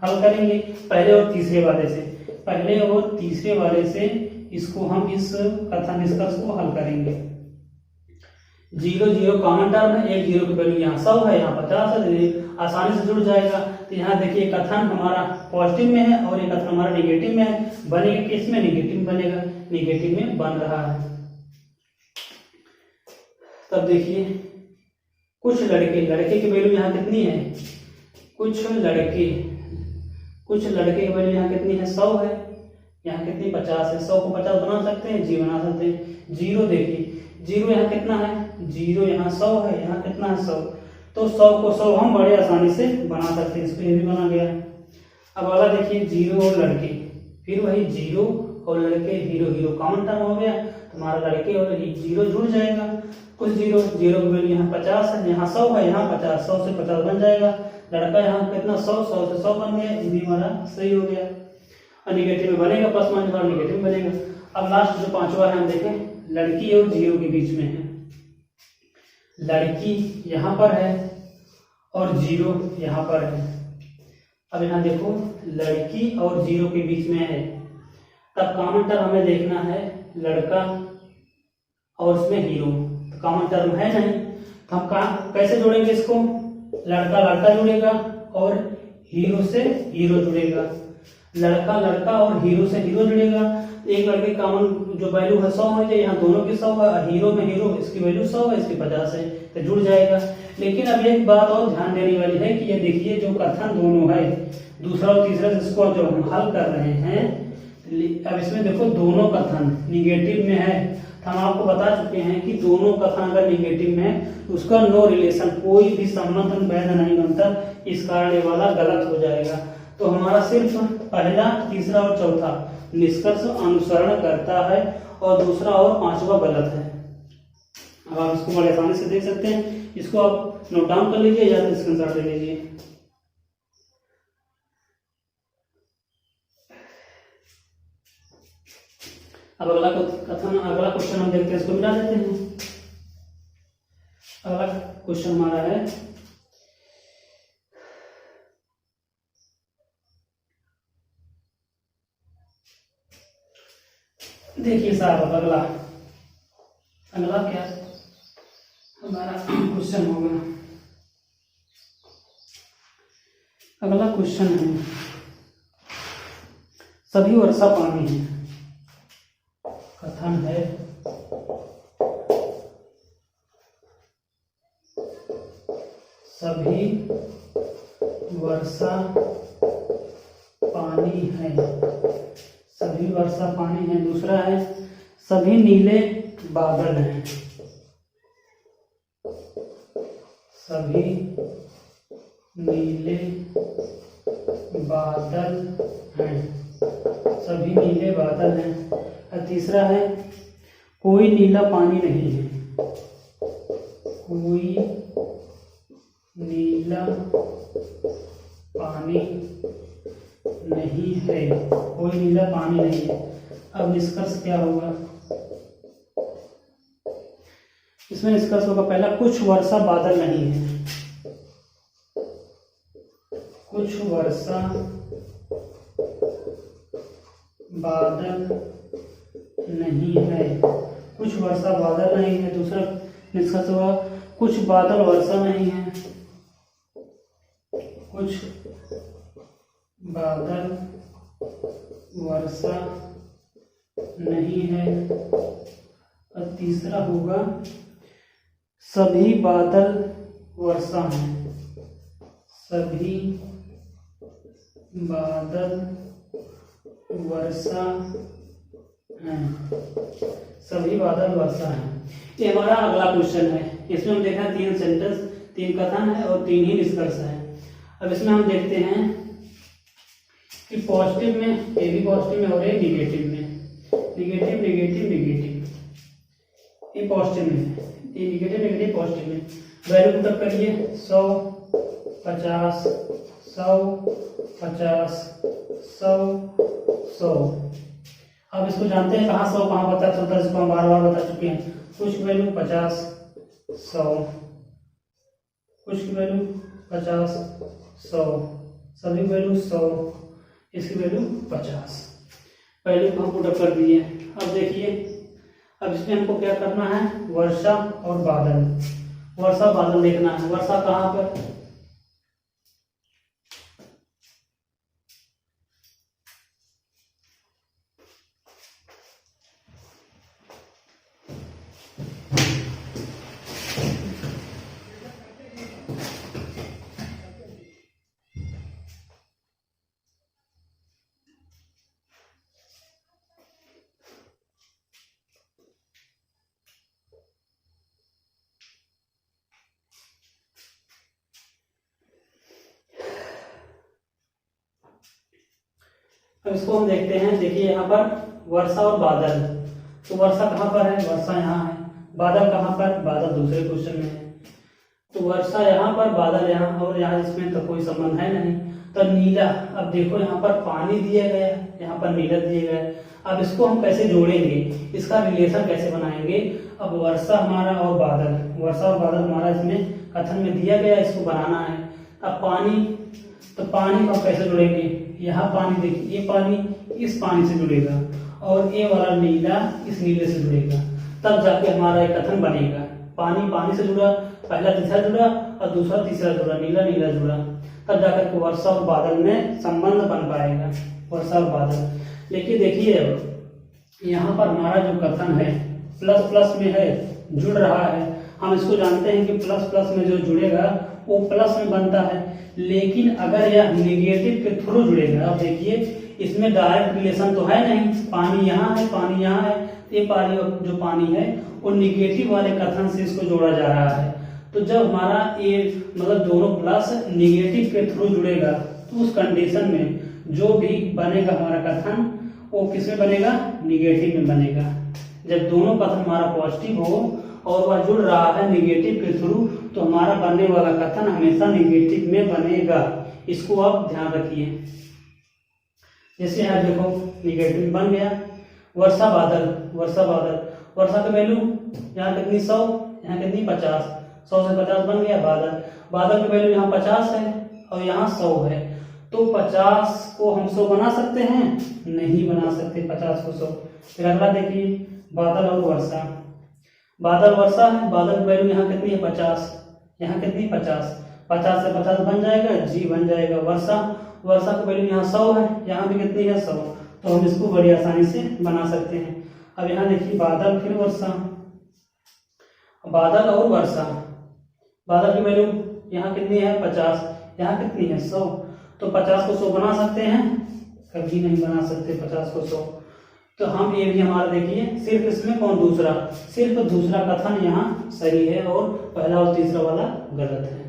हल करेंगे पहले और तीसरे वाले से, पहले और तीसरे वाले से इसको हम इस कथन निष्कर्ष को हल करेंगे। 0 0 कॉमन टर्म है, एक 0 की वैल्यू यहाँ 100 है, यहाँ 50 है, आसानी से जुड़ जाएगा। तो यहाँ देखिए कथन हमारा पॉजिटिव में है और ये कथन हमारा निगेटिव में है, बनेगा किस में, निगेटिव में बनेगा, निगेटिव में बन रहा है। तब देखिए कुछ लड़के, लड़के की वैल्यू यहाँ कितनी है, कुछ लड़के की वैल्यू यहाँ कितनी है 100 है, यहाँ कितनी 50 है, 100 को 50 बना सकते हैं जी, बना सकते हैं। 0 देखिए 0 यहाँ कितना है, 0 यहाँ 100 है, यहाँ कितना है 100, तो 100 को 100 हम बड़े आसानी से बना सकते हैं, इसको ये भी बना गया। अब अगला देखिए 0 और लड़के, फिर वही 0 और लड़के हीरो हीरो कॉमन टर्म हो गया, तुम्हारा लड़के और जीरो जुड़ जाएगा। कुछ जीरो जीरो की वैल्यू यहाँ 50 है, यहाँ 100 है, यहाँ 50, 100 से 50 बन जाएगा। लड़का यहाँ कितना 100, 100 से 100 बन गया, ये भी हमारा सही हो गया। और निगेटिव में बनेगा, प्लस माइनस और निगेटिव में बनेगा। अब लास्ट जो पांचवा है हम देखें, लड़की और जीरो के बीच में है। लड़की यहाँ पर है और जीरो यहाँ पर है। अब यहाँ देखो लड़की और जीरो के बीच में है, तब कॉमन टर्म हमें देखना है लड़का और उसमें हीरो। तो कॉमन टर्म है नहीं, तो हम कैसे जोड़ेंगे इसको? लड़का लड़का जुड़ेगा और हीरो से हीरो जुड़ेगा, लड़का लड़का और हीरो से हीरो जुड़ेगा। एक लड़के कॉमन जो वैल्यू है 100 होनी चाहिए, यहाँ दोनों की 100 है, हीरो में हीरो इसकी वैल्यू 100 है, इसकी 50 है, तो जुड़ जाएगा। लेकिन अब एक बात और ध्यान देने वाली है कि ये देखिए जो कथन दोनों है, दूसरा और तीसरा जिसको जो हम हल कर रहे हैं, अब इसमें देखो दोनों कथन निगेटिव में है। हम आपको बता चुके हैं कि दोनों कथन अगर निगेटिव में है तो उसका नो रिलेशन, कोई भी संबंध वैध नहीं बनता, इस कारण ये वाला गलत हो जाएगा। तो हमारा सिर्फ पहला, तीसरा और चौथा निष्कर्ष अनुसरण करता है और दूसरा और पांचवा गलत है। अब आप इसको बड़े आसानी से देख सकते हैं, इसको आप नोट डाउन कर लीजिए या तो स्क्रीनशॉट ले लीजिए। अब अगला कथन, अगला क्वेश्चन हम देखते हैं, इसको मिटा देते हैं। अगला क्वेश्चन हमारा है, देखिए साहब अगला अगला क्या हमारा क्वेश्चन होगा। अगला क्वेश्चन है, सभी वर्षा पानी है। कथन है सभी वर्षा पानी है, सभी वर्षा पानी है। दूसरा है सभी नीले बादल हैं, सभी नीले बादल हैं, सभी नीले बादल हैं। और तीसरा है कोई नीला पानी नहीं है, कोई नीला पानी नहीं है, कोई नीला पानी नहीं है। अब निष्कर्ष क्या होगा? इसमें निष्कर्ष होगा, पहला कुछ वर्षा बादल नहीं है, कुछ वर्षा बादल नहीं है, कुछ वर्षा बादल नहीं है। दूसरा निष्कर्ष हुआ कुछ बादल वर्षा नहीं है, कुछ बादल वर्षा नहीं है। और तीसरा होगा सभी बादल वर्षा हैं, सभी बादल वर्षा हैं, सभी बादल वर्षा हैं। ये हमारा अगला क्वेश्चन है। इसमें हम देख रहे हैं 3 सेंटेंस, 3 कथन है और 3 ही निष्कर्ष है। अब इसमें हम देखते हैं कि पॉजिटिव में, ए भी पॉजिटिव में और ए निगेटिव में, निगेटिव निगेटिव निगेटिव, ये पॉजिटिव में, ये निगेटिव निगेटिव पॉजिटिव में। वैल्यू पुट करिए 100 50 100 50 100 100। अब इसको जानते हैं कहाँ 100 कहाँ 50 होता है, जिसको हम बार बार बता चुके हैं। कुछ की वैल्यू 50 100, कुछ की वैल्यू 50 100, सभी वैल्यू 100, इसकी वैल्यू 50। पहले को हम पुट कर दिए। अब देखिए, अब इसमें हमको क्या करना है, वर्षा और बादल, वर्षा बादल देखना है। वर्षा कहाँ पर, अब इसको हम देखते हैं। देखिए यहाँ पर वर्षा और बादल। तो वर्षा कहाँ पर है? वर्षा यहाँ है। बादल कहाँ पर? बादल दूसरे क्वेश्चन में है। तो वर्षा यहाँ पर, बादल यहाँ, और यहाँ इसमें तो कोई संबंध है नहीं। तो नीला, अब देखो यहाँ पर पानी दिया गया, यहाँ पर नीला दिया गया। अब इसको हम कैसे जोड़ेंगे, इसका रिलेशन कैसे बनाएंगे? अब वर्षा हमारा और बादल, वर्षा और बादल हमारा इसमें कथन में दिया गया, इसको बनाना है। अब पानी, तो पानी को हम कैसे जोड़ेंगे? यहाँ पानी, देखिए ये पानी इस पानी से जुड़ेगा और ये वाला नीला इस नीले से जुड़ेगा, तब जाके हमारा एक कथन बनेगा। पानी पानी से जुड़ा, पहला तीसरा जुड़ा और दूसरा तीसरा जुड़ा, नीला नीला जुड़ा, तब जाकर के वर्षा और बादल में संबंध बन पाएगा, वर्षा और बादल। लेकिन देखिए अब यहाँ पर हमारा जो कथन है प्लस प्लस में है, जुड़ रहा है। हम इसको जानते हैं कि प्लस प्लस में जो जुड़ेगा वो प्लस में बनता है। लेकिन अगर यह निगेटिव के थ्रू जुड़ेगा, अब देखिए इसमें डायरेक्ट रिलेशन तो है नहीं, पानी यहाँ है, पानी यहाँ है, ये पानी जो पानी है वो निगेटिव वाले कथन से इसको जोड़ा जा रहा है। तो जब हमारा ये मतलब दोनों प्लस निगेटिव के थ्रू जुड़ेगा तो उस कंडीशन में जो भी बनेगा हमारा कथन वो किसमें बनेगा? निगेटिव में बनेगा। जब दोनों कथन हमारा पॉजिटिव हो और वह जुड़ रहा है निगेटिव के थ्रू, तो हमारा बनने वाला कथन हमेशा निगेटिव में बनेगा। इसको आप ध्यान रखिए। जैसे यहाँ देखो निगेटिव बन गया। वर्षा बादल, वर्षा बादल, वर्षा का वैल्यू यहाँ कितनी 100, यहाँ कितनी 50, 100 से 50 बन गया बादल। बादल का वैल्यू यहाँ 50 है और यहाँ 100 है, तो 50 को हम 100 बना सकते हैं? नहीं बना सकते 50 को 100। फिर अगला देखिए बादल और वर्षा। बादल वर्षा है, बादल की वैल्यू यहाँ कितनी है? 50, यहाँ कितनी 50, 50 से 50 बन जाएगा, जी बन जाएगा। वर्षा, वर्षा की वैल्यू यहाँ 100 है, यहाँ भी कितनी है? 100, तो हम इसको बड़ी आसानी से बना सकते हैं। अब यहाँ देखिए बादल फिर वर्षा, बादल और वर्षा। बादल की वैल्यू यहाँ कितनी है? 50, यहाँ कितनी है? 100, तो 50 को 100 बना सकते हैं? कभी नहीं बना सकते 50 को 100। तो हम ये भी हमारा देखिए सिर्फ इसमें कौन दूसरा, सिर्फ दूसरा कथन यहाँ सही है और पहला और तीसरा वाला गलत है।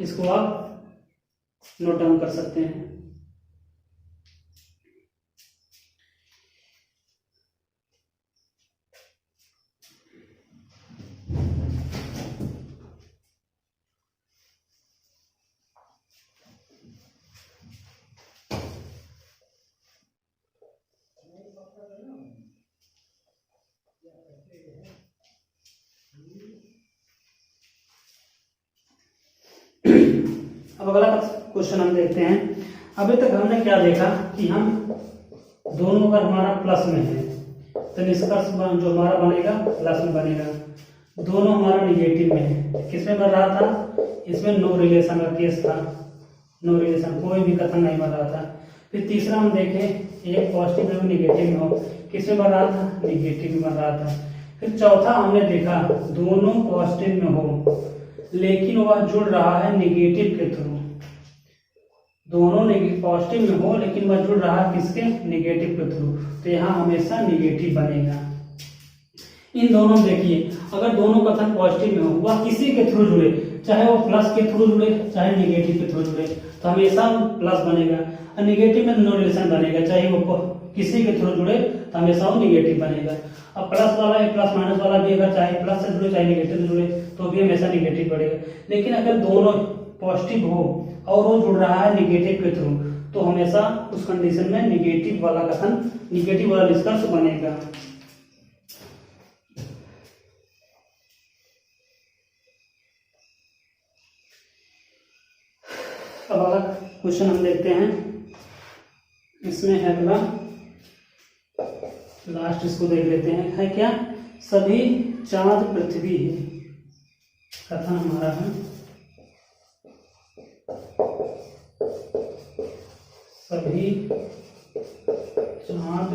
इसको आप नोट डाउन कर सकते हैं। अब अगला क्वेश्चन हम देखते हैं। अभी तक हमने क्या देखा कि हम दोनों का हमारा प्लस में है, तो निष्कर्ष जो हमारा बनेगा प्लस में बनेगा। दोनों हमारा निगेटिव में है, किसमें बन रहा था? इसमें नो रिलेशन का केस था, नो रिलेशन, कोई भी कथन नहीं बन रहा था। फिर तीसरा हम देखें एक पॉजिटिव में निगेटिव में हो, किसमें बन रहा था? निगेटिव में बन रहा था। फिर चौथा हमने देखा दोनों पॉजिटिव में हो लेकिन वह जुड़ रहा है निगेटिव के थ्रू। दोनों पॉजिटिव में हो लेकिन वह जुड़ रहा है किसके? निगेटिव के थ्रू, तो यहाँ हमेशा निगेटिव बनेगा। इन दोनों देखिए अगर दोनों कथन पॉजिटिव में हो, वह किसी के थ्रू जुड़े, चाहे वो प्लस के थ्रू जुड़े चाहे निगेटिव के थ्रू जुड़े, तो हमेशा प्लस बनेगा। और निगेटिव में नो रिलेशन बनेगा, चाहे वो किसी के थ्रू जुड़े तो हमेशा वो निगेटिव बनेगा। अब प्लस वाला है, प्लस माइनस वाला भी अगर चाहे प्लस से जुड़े चाहे निगेटिव से जुड़े तो भी हमेशा निगेटिव बढ़ेगा। लेकिन अगर दोनों पॉजिटिव हो और वो जुड़ रहा है निगेटिव के थ्रू, तो हमेशा उस कंडीशन में निगेटिव वाला कथन, निगेटिव वाला निष्कर्ष बनेगा। अब अगला क्वेश्चन हम देखते हैं। इसमें है अगला, लास्ट इसको देख लेते हैं। है क्या? सभी चांद पृथ्वी है, कथन हमारा है सभी चांद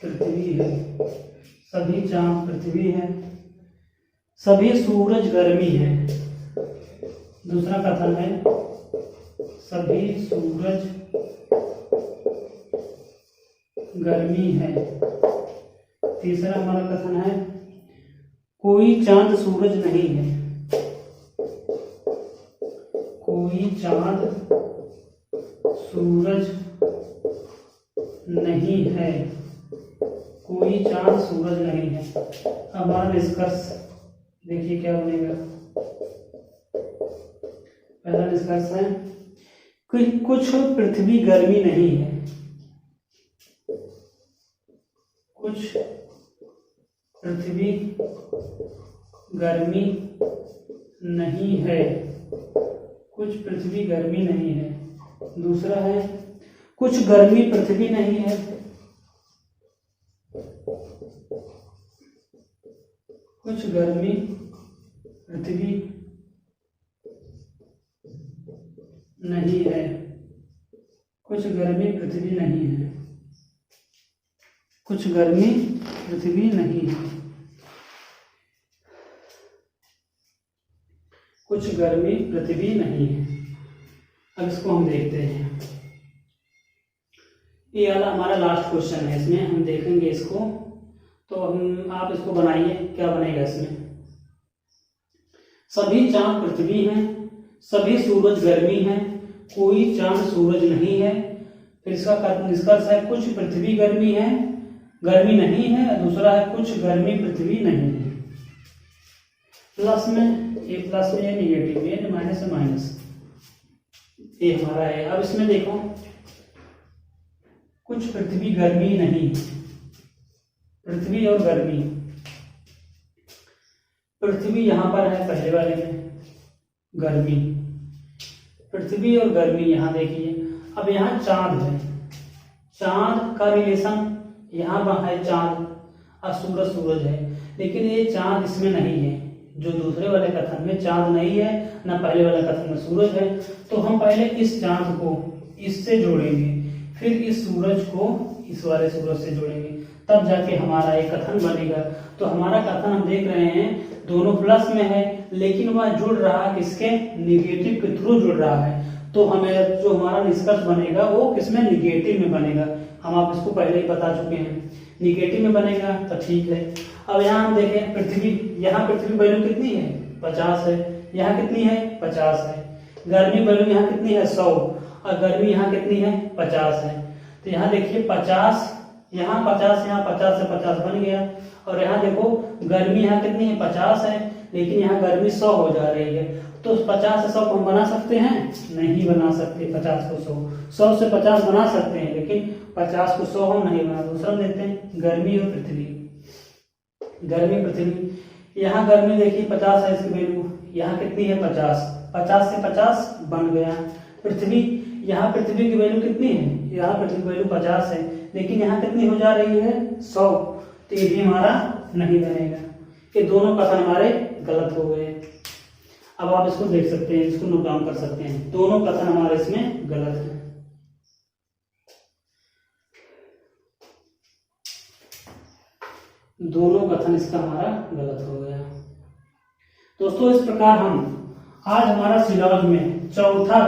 पृथ्वी है, सभी चांद पृथ्वी है, सभी सूरज गर्मी है। दूसरा कथन है सभी सूरज गर्मी है। तीसरा हमारा कथन है कोई चांद सूरज नहीं है, कोई चांद सूरज नहीं है, कोई चांद सूरज नहीं है। अब हमारा निष्कर्ष देखिए क्या बनेगा। पहला निष्कर्ष है कि कुछ पृथ्वी गर्मी नहीं है, कुछ पृथ्वी गर्मी नहीं है, कुछ पृथ्वी गर्मी नहीं है। दूसरा है कुछ गर्मी पृथ्वी नहीं है, कुछ गर्मी पृथ्वी नहीं है, कुछ गर्मी पृथ्वी नहीं है, कुछ गर्मी पृथ्वी नहीं है, कुछ गर्मी पृथ्वी नहीं है। अब इसको हम देखते हैं। ये वाला हमारा लास्ट क्वेश्चन है, इसमें हम देखेंगे इसको। तो हम आप इसको बनाइए, क्या बनेगा इसमें। सभी चांद पृथ्वी हैं, सभी सूरज गर्मी हैं, कोई चांद सूरज नहीं है। फिर इसका निष्कर्ष है कुछ पृथ्वी गर्मी है, गर्मी नहीं है। दूसरा है कुछ गर्मी पृथ्वी नहीं है। प्लस में ये निगेटिव, ये माइनस में माइनस, ये हमारा है। अब इसमें देखो कुछ पृथ्वी गर्मी नहीं, पृथ्वी और गर्मी। पृथ्वी यहां पर है पहले वाले में, गर्मी, पृथ्वी और गर्मी यहां देखिए। अब यहां चांद है, चांद का रिलेशन यहां पर है चांद और सूरज है, लेकिन ये चांद इसमें नहीं है। जो दूसरे वाले कथन में चांद नहीं है, ना पहले वाले कथन में सूरज है। तो हम पहले इस चांद को इससे जोड़ेंगे, फिर इस सूरज को इस वाले सूरज से जोड़ेंगे, तब जाके हमारा एक कथन बनेगा। तो हमारा कथन हम देख रहे हैं दोनों प्लस में है, लेकिन वह जुड़ रहा किसके, निगेटिव के थ्रू जुड़ रहा है। तो हमें जो हमारा निष्कर्ष बनेगा वो किसमें, निगेटिव में बनेगा। हम आप इसको पहले ही बता चुके हैं, निगेटिव में बनेगा तो ठीक है। अब यहाँ हम देखें पृथ्वी, यहाँ पृथ्वी वैल्यू कितनी है, 50 है। यहाँ कितनी है, 50 है। गर्मी वैल्यू यहाँ कितनी है, 100, और गर्मी यहाँ कितनी है, 50 है। तो यहाँ देखिए 50, यहाँ 50, यहाँ 50 से 50 बन गया। और यहाँ देखो गर्मी यहाँ कितनी है, 50 है, लेकिन यहाँ गर्मी 100 हो जा रही है। तो 50 से 100 को हम बना सकते हैं, नहीं बना सकते। 50 को 100 से 50 बना सकते हैं, लेकिन 50 को 100 हम नहीं बना। दूसरा देखते हैं गर्मी और पृथ्वी, गर्मी पृथ्वी। यहाँ गर्मी देखिए 50 है, इसकी वैल्यू यहाँ कितनी है, 50, 50 से 50 बन गया। पृथ्वी, यहाँ पृथ्वी की वैल्यू कितनी है, यहाँ पृथ्वी की वैल्यू 50 है, लेकिन यहाँ कितनी हो जा रही है, 100। तो ये भी हमारा नहीं बनेगा। ये दोनों कथन हमारे गलत हो गए। अब आप इसको देख सकते हैं, इसको नोट डाउन कर सकते हैं, दोनों कथन हमारे इसमें गलत है। दोनों कथन इसका हमारा गलत हो गया। दोस्तों इस प्रकार हम आज हमारा सिलेबस में चौथा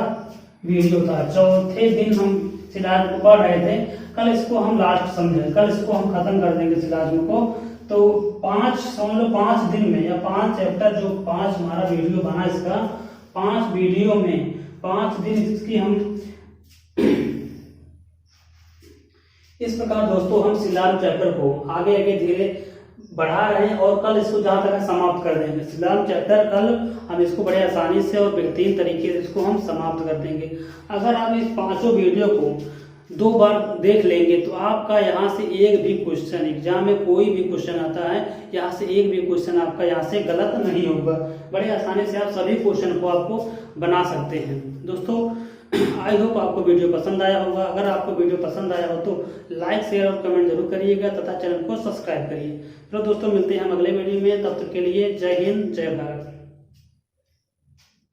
वीडियो था, चौथे दिन हम सिलेबस को पढ़ रहे थे। कल इसको हम लास्ट समझे, कल इसको हम खत्म कर देंगे सिलेबस को। तो 5 दिन में या 5 चैप्टर, जो 5 हमारा वीडियो बना इसका, 5 वीडियो में 5 दिन इसकी हम इस प्रकार दोस्तों हम सिलाब चैप्टर को आगे आगे धीरे बढ़ा रहे हैं, और कल इसको जहां तक समाप्त कर देंगे। सिलाब चैप्टर कल हम इसको बड़े आसानी से और बेहतरीन तरीके से इसको हम समाप्त कर देंगे। अगर आप इस 5 वीडियो को 2 बार देख लेंगे तो आपका यहाँ से एक भी क्वेश्चन, एग्जाम में कोई भी क्वेश्चन आता है, यहाँ से एक भी क्वेश्चन आपका यहाँ से गलत नहीं होगा। बड़े आसानी से आप सभी क्वेश्चन को आपको बना सकते हैं। दोस्तों आई होप आपको वीडियो पसंद आया होगा। अगर आपको वीडियो पसंद आया हो तो लाइक, शेयर और कमेंट जरूर करिएगा तथा चैनल को सब्सक्राइब करिए। तो दोस्तों मिलते हैं हम अगले वीडियो में, तब तक के लिए जय हिंद, जय भारत।